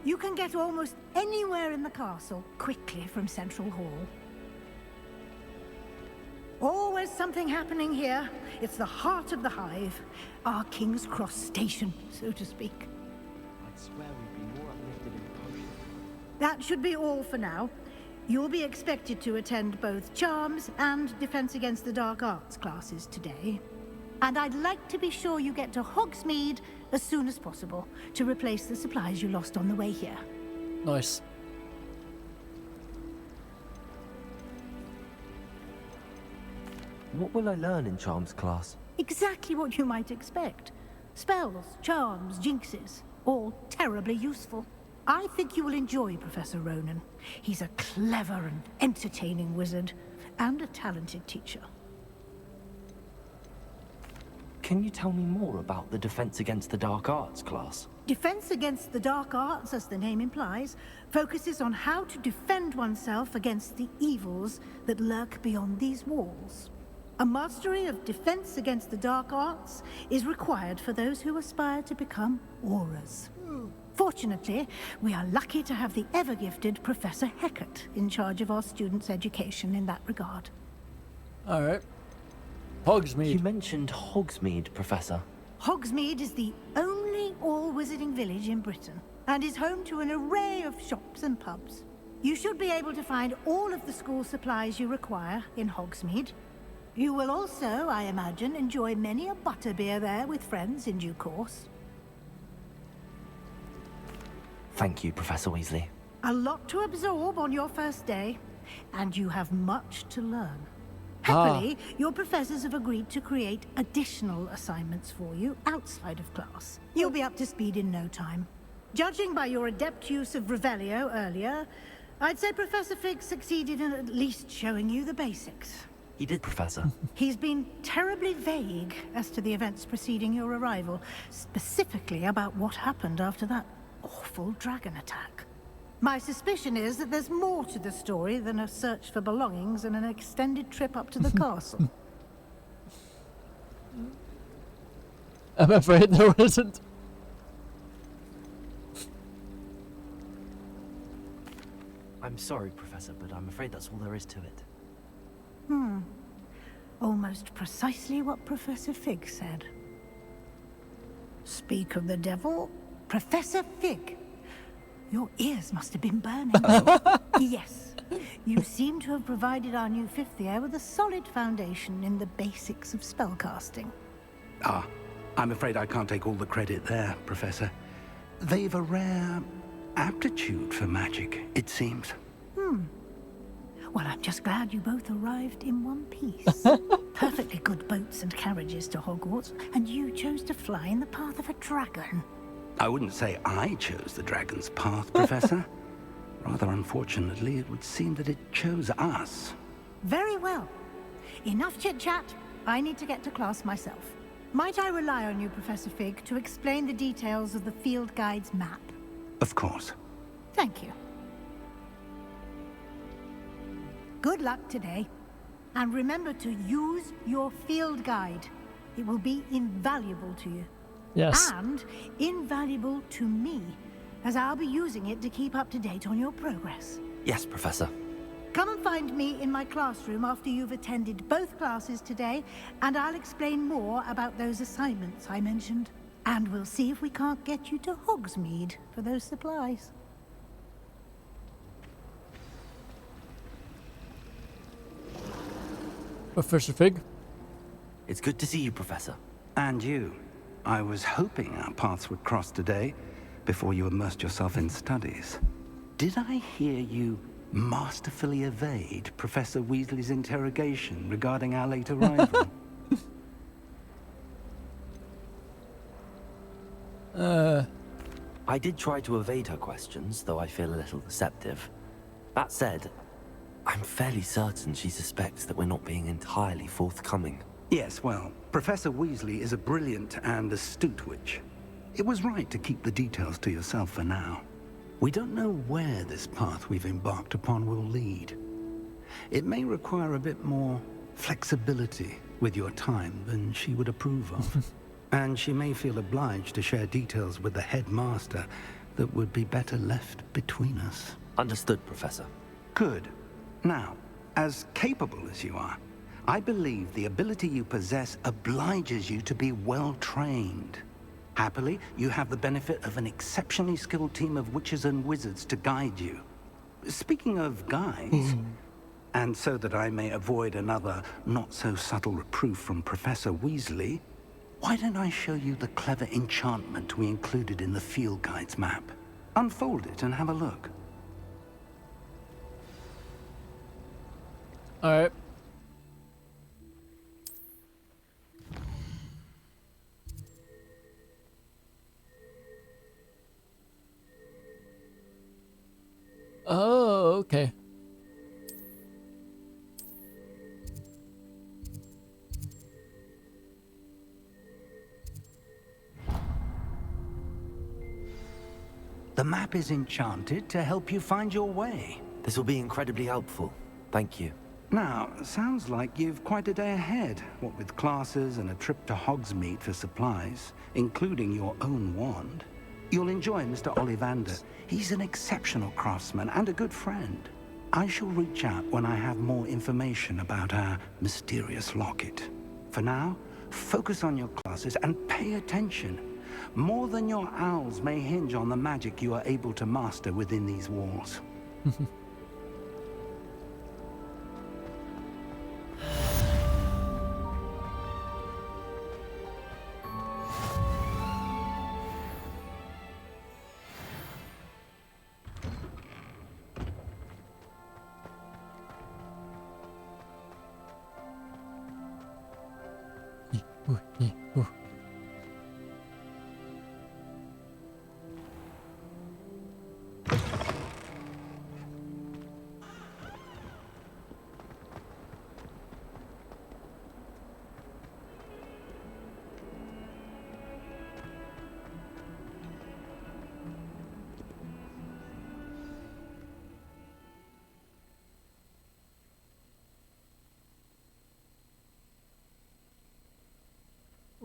You can get almost anywhere in the castle quickly from Central Hall. Always something happening here. It's the heart of the hive. Our King's Cross station, so to speak. I'd swear we'd be more uplifted in potion. That should be all for now. You'll be expected to attend both Charms and Defense Against the Dark Arts classes today. And I'd like to be sure you get to Hogsmeade as soon as possible to replace the supplies you lost on the way here. Nice. What will I learn in Charms class? Exactly what you might expect. Spells, charms, jinxes, all terribly useful. I think you will enjoy Professor Ronan. He's a clever and entertaining wizard, and a talented teacher. Can you tell me more about the Defense Against the Dark Arts class? Defense Against the Dark Arts, as the name implies, focuses on how to defend oneself against the evils that lurk beyond these walls. A mastery of Defense Against the Dark Arts is required for those who aspire to become auras. Fortunately, we are lucky to have the ever-gifted Professor Hecat in charge of our students' education in that regard. Alright. Hogsmeade. You mentioned Hogsmeade, Professor. Hogsmeade is the only all-wizarding village in Britain, and is home to an array of shops and pubs. You should be able to find all of the school supplies you require in Hogsmeade. You will also, I imagine, enjoy many a butterbeer there with friends in due course. Thank you, Professor Weasley. A lot to absorb on your first day, and you have much to learn. Happily, your professors have agreed to create additional assignments for you outside of class. You'll be up to speed in no time. Judging by your adept use of Revelio earlier, I'd say Professor Fig succeeded in at least showing you the basics. He did, Professor. He's been terribly vague as to the events preceding your arrival, specifically about what happened after that awful dragon attack. My suspicion is that there's more to the story than a search for belongings and an extended trip up to the castle. I'm afraid there isn't. I'm sorry, Professor, but I'm afraid that's all there is to it. Almost precisely what Professor Fig said. Speak of the devil, Professor Fig. Your ears must have been burning. Yes, you seem to have provided our new fifth year with a solid foundation in the basics of spellcasting. I'm afraid I can't take all the credit there, Professor. They've a rare aptitude for magic, it seems. Well, I'm just glad you both arrived in one piece. Perfectly good boats and carriages to Hogwarts, and you chose to fly in the path of a dragon. I wouldn't say I chose the dragon's path, Professor. Rather unfortunately, it would seem that it chose us. Very well. Enough chit-chat. I need to get to class myself. Might I rely on you, Professor Fig, to explain the details of the field guide's map? Of course. Thank you. Good luck today. And remember to use your field guide. It will be invaluable to you. Yes. And invaluable to me, as I'll be using it to keep up to date on your progress. Yes, Professor. Come and find me in my classroom after you've attended both classes today, and I'll explain more about those assignments I mentioned. And we'll see if we can't get you to Hogsmeade for those supplies. Professor Fig. It's good to see you, Professor. And you. I was hoping our paths would cross today, before you immersed yourself in studies. Did I hear you masterfully evade Professor Weasley's interrogation regarding our late arrival? I did try to evade her questions, though I feel a little deceptive. That said, I'm fairly certain she suspects that we're not being entirely forthcoming. Yes, well, Professor Weasley is a brilliant and astute witch. It was right to keep the details to yourself for now. We don't know where this path we've embarked upon will lead. It may require a bit more flexibility with your time than she would approve of. And she may feel obliged to share details with the headmaster that would be better left between us. Understood, Professor. Good. Now, as capable as you are, I believe the ability you possess obliges you to be well-trained. Happily, you have the benefit of an exceptionally skilled team of witches and wizards to guide you. Speaking of guides, and so that I may avoid another not-so-subtle reproof from Professor Weasley, why don't I show you the clever enchantment we included in the field guide's map? Unfold it and have a look. Alright. Oh, okay. The map is enchanted to help you find your way. This will be incredibly helpful. Thank you. Now, sounds like you've quite a day ahead, what with classes and a trip to Hogsmeade for supplies, including your own wand. You'll enjoy Mr. Ollivander. He's an exceptional craftsman and a good friend. I shall reach out when I have more information about our mysterious locket. For now, focus on your classes and pay attention. More than your owls may hinge on the magic you are able to master within these walls.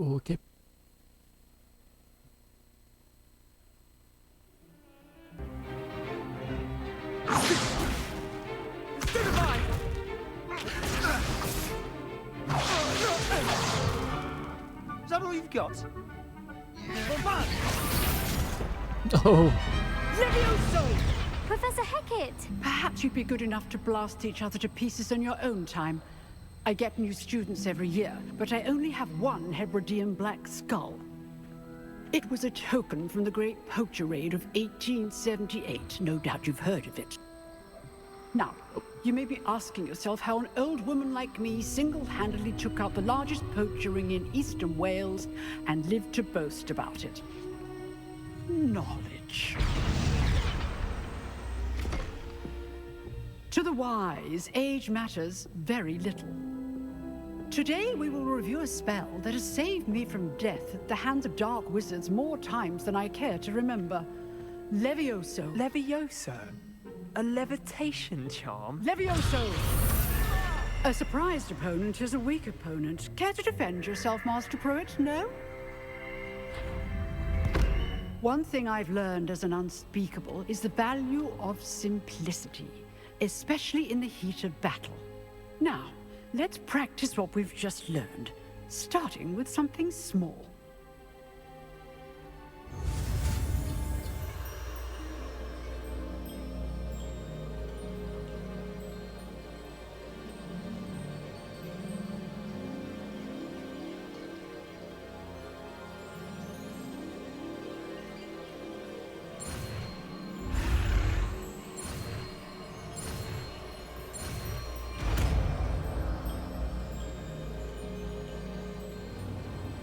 Okay. Is that all you've got? Oh. Levioso! Professor Hecat! Perhaps you'd be good enough to blast each other to pieces in your own time. I get new students every year, but I only have one Hebridean black skull. It was a token from the Great Poacher Raid of 1878. No doubt you've heard of it. Now, you may be asking yourself how an old woman like me single-handedly took out the largest poacher ring in eastern Wales and lived to boast about it. Knowledge. To the wise, age matters very little. Today we will review a spell that has saved me from death at the hands of dark wizards more times than I care to remember. Levioso. Levioso? A levitation charm? Levioso! A surprised opponent is a weak opponent. Care to defend yourself, Master Pruitt? No? One thing I've learned as an unspeakable is the value of simplicity, especially in the heat of battle. Now, let's practice what we've just learned, starting with something small.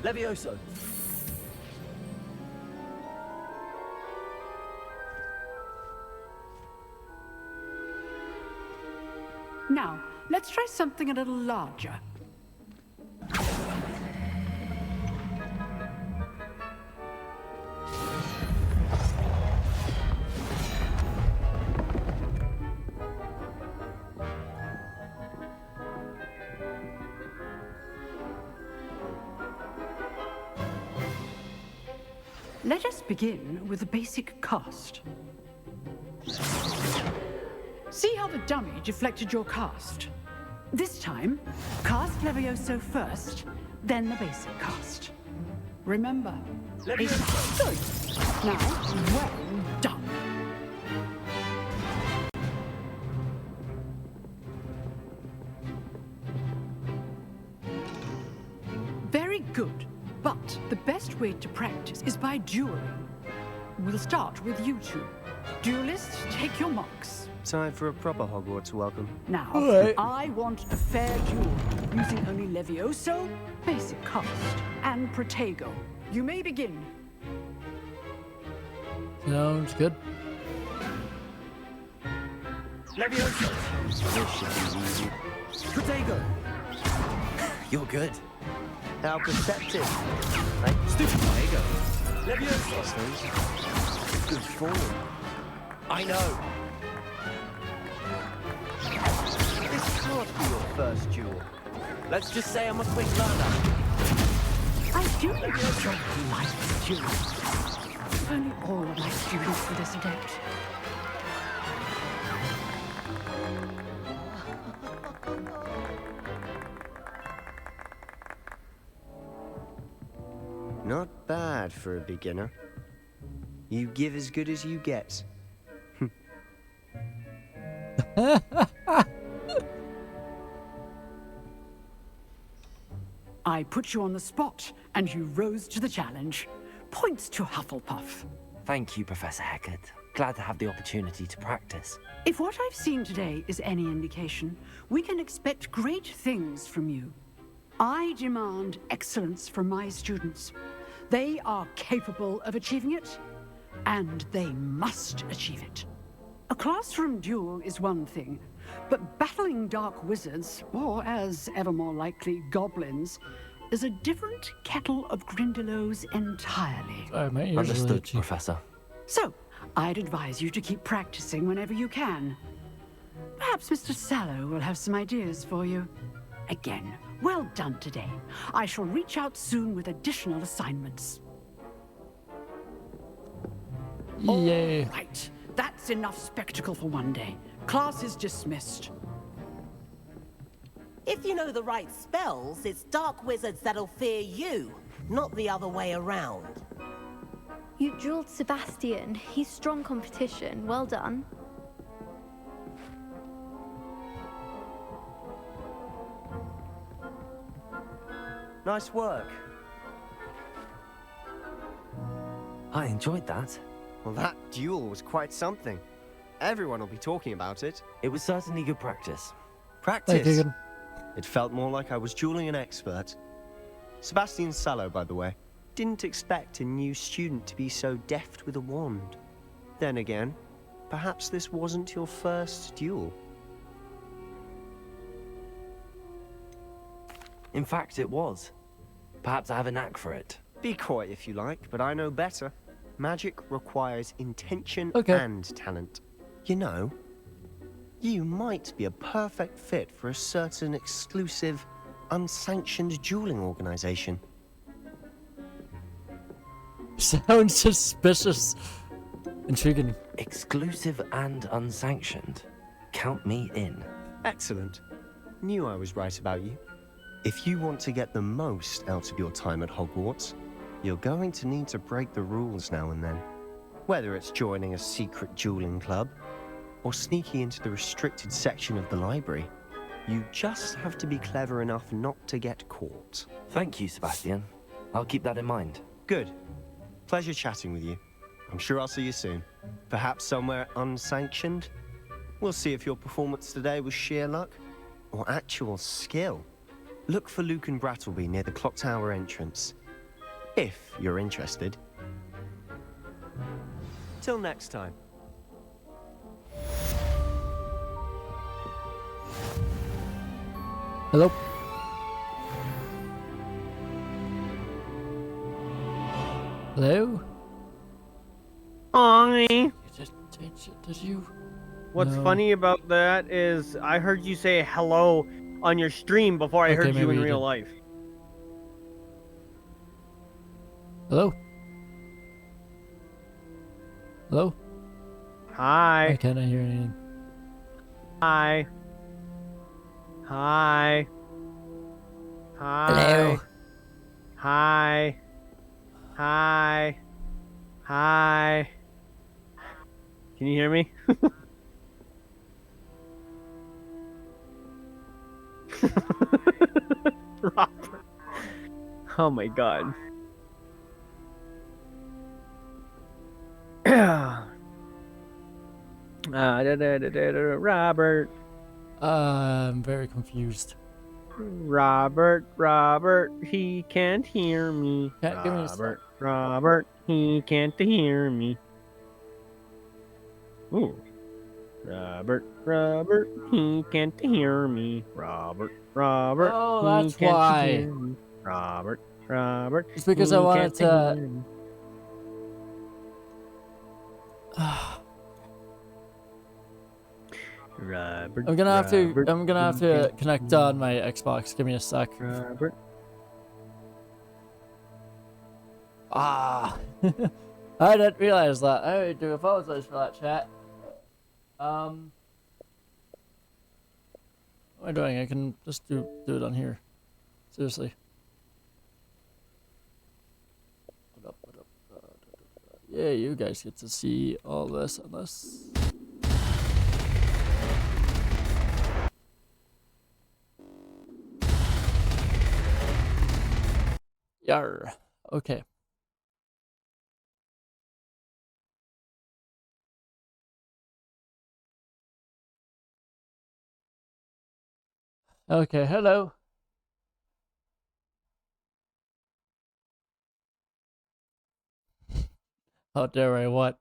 Levioso. Now, let's try something a little larger. Let us begin with the basic cast. See how the dummy deflected your cast? This time, cast Levioso first, then the basic cast. Remember, it's good. Now, well done. Very good. But the best way to practice is by dueling. We'll start with you two. Duelists, take your marks. Time for a proper Hogwarts welcome. Now, I want a fair duel, using only Levioso, basic cast, and Protego. You may begin. Sounds good. Levioso. Protego. You're good. How perceptive. Stupid Protego. Levioso. Good form. I know. This can't be your first duel. Let's just say I'm a quick learner. I do enjoy my students. If only all of my students were this adept. Not bad for a beginner. You give as good as you get. I put you on the spot, and you rose to the challenge. Points to Hufflepuff. Thank you, Professor Hecat. Glad to have the opportunity to practice. If what I've seen today is any indication, we can expect great things from you. I demand excellence from my students. They are capable of achieving it, and they must achieve it. A classroom duel is one thing, but battling dark wizards, or as ever more likely, goblins, is a different kettle of Grindylows entirely. Understood, Professor. So, I'd advise you to keep practicing whenever you can. Perhaps Mr. Sallow will have some ideas for you. Again, well done today. I shall reach out soon with additional assignments. Yay. All right, that's enough spectacle for one day. Class is dismissed. If you know the right spells, it's dark wizards that'll fear you, not the other way around. You drilled Sebastian. He's strong competition. Well done. Nice work. I enjoyed that. Well, that duel was quite something. Everyone will be talking about it. It was certainly good practice. Practice? It felt more like I was dueling an expert. Sebastian Sallow, by the way. Didn't expect a new student to be so deft with a wand. Then again, perhaps this wasn't your first duel. In fact, it was. Perhaps I have a knack for it. Be coy if you like, but I know better. Magic requires intention Okay. and talent. You know, you might be a perfect fit for a certain exclusive, unsanctioned dueling organization. Sounds suspicious. Intriguing. Exclusive and unsanctioned. Count me in. Excellent. Knew I was right about you. If you want to get the most out of your time at Hogwarts, you're going to need to break the rules now and then. Whether it's joining a secret dueling club, or sneaking into the restricted section of the library, you just have to be clever enough not to get caught. Thank you, Sebastian. I'll keep that in mind. Good. Pleasure chatting with you. I'm sure I'll see you soon. Perhaps somewhere unsanctioned? We'll see if your performance today was sheer luck or actual skill. Look for Luke and Brattleby near the clock tower entrance, if you're interested. Till next time. Hello? Hello? Hi. Did you? What's No. funny about that is I heard you say hello on your stream before I Okay, heard you maybe in you real did. life. Hello? Hello? Hi. I can't hear anything. Hi. Hi. Hi. Hello? Hi. Hi. Hi. Can you hear me? Robert. Oh my god. Robert. I'm very confused. Robert, he can't hear me. Can't give me a sec. Robert, he can't hear me. Ooh. Robert, he can't hear me. Robert, Oh, he that's can't why. hear me. Robert, It's because I he wanted can't to. hear me. Robert, I'm gonna have to. Robert, I'm gonna have he to can't connect hear on me. my Xbox. Give me a sec. Robert. Ah, I didn't realize that. I do apologize for that, chat. What am I doing? I can just do it on here. Seriously. What up? Yeah, you guys get to see all this and this. Yar. Okay. Okay, hello. How dare I what?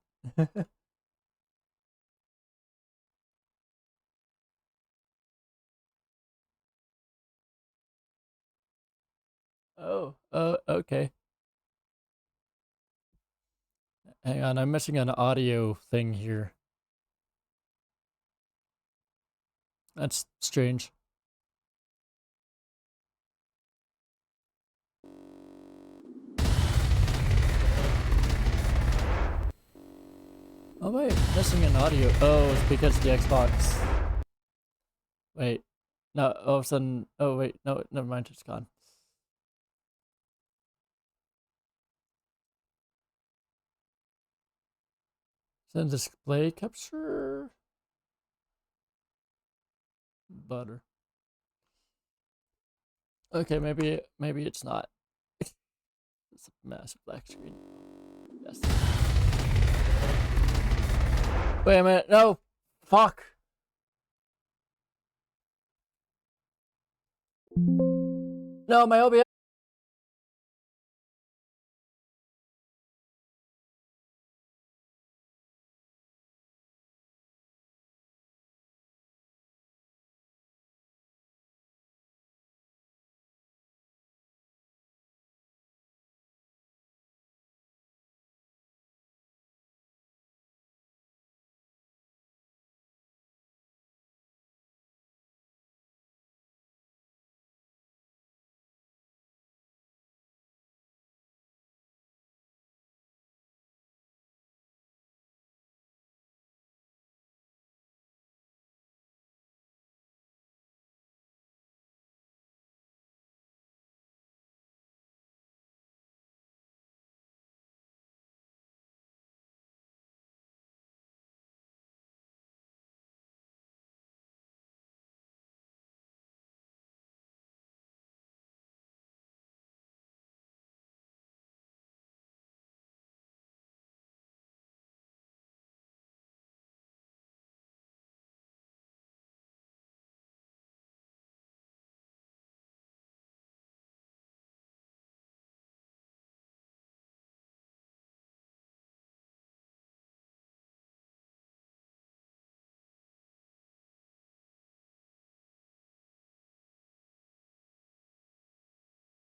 Oh, okay. Hang on, I'm missing an audio thing here. That's strange. Oh wait, missing an audio. Oh, it's because the Xbox. Wait, no. All of a sudden. Oh wait, no. Never mind. It's gone. Send display capture. Butter. Okay, maybe it's not. It's a massive black screen. Yes. Wait a minute. No. Fuck. No, my OBS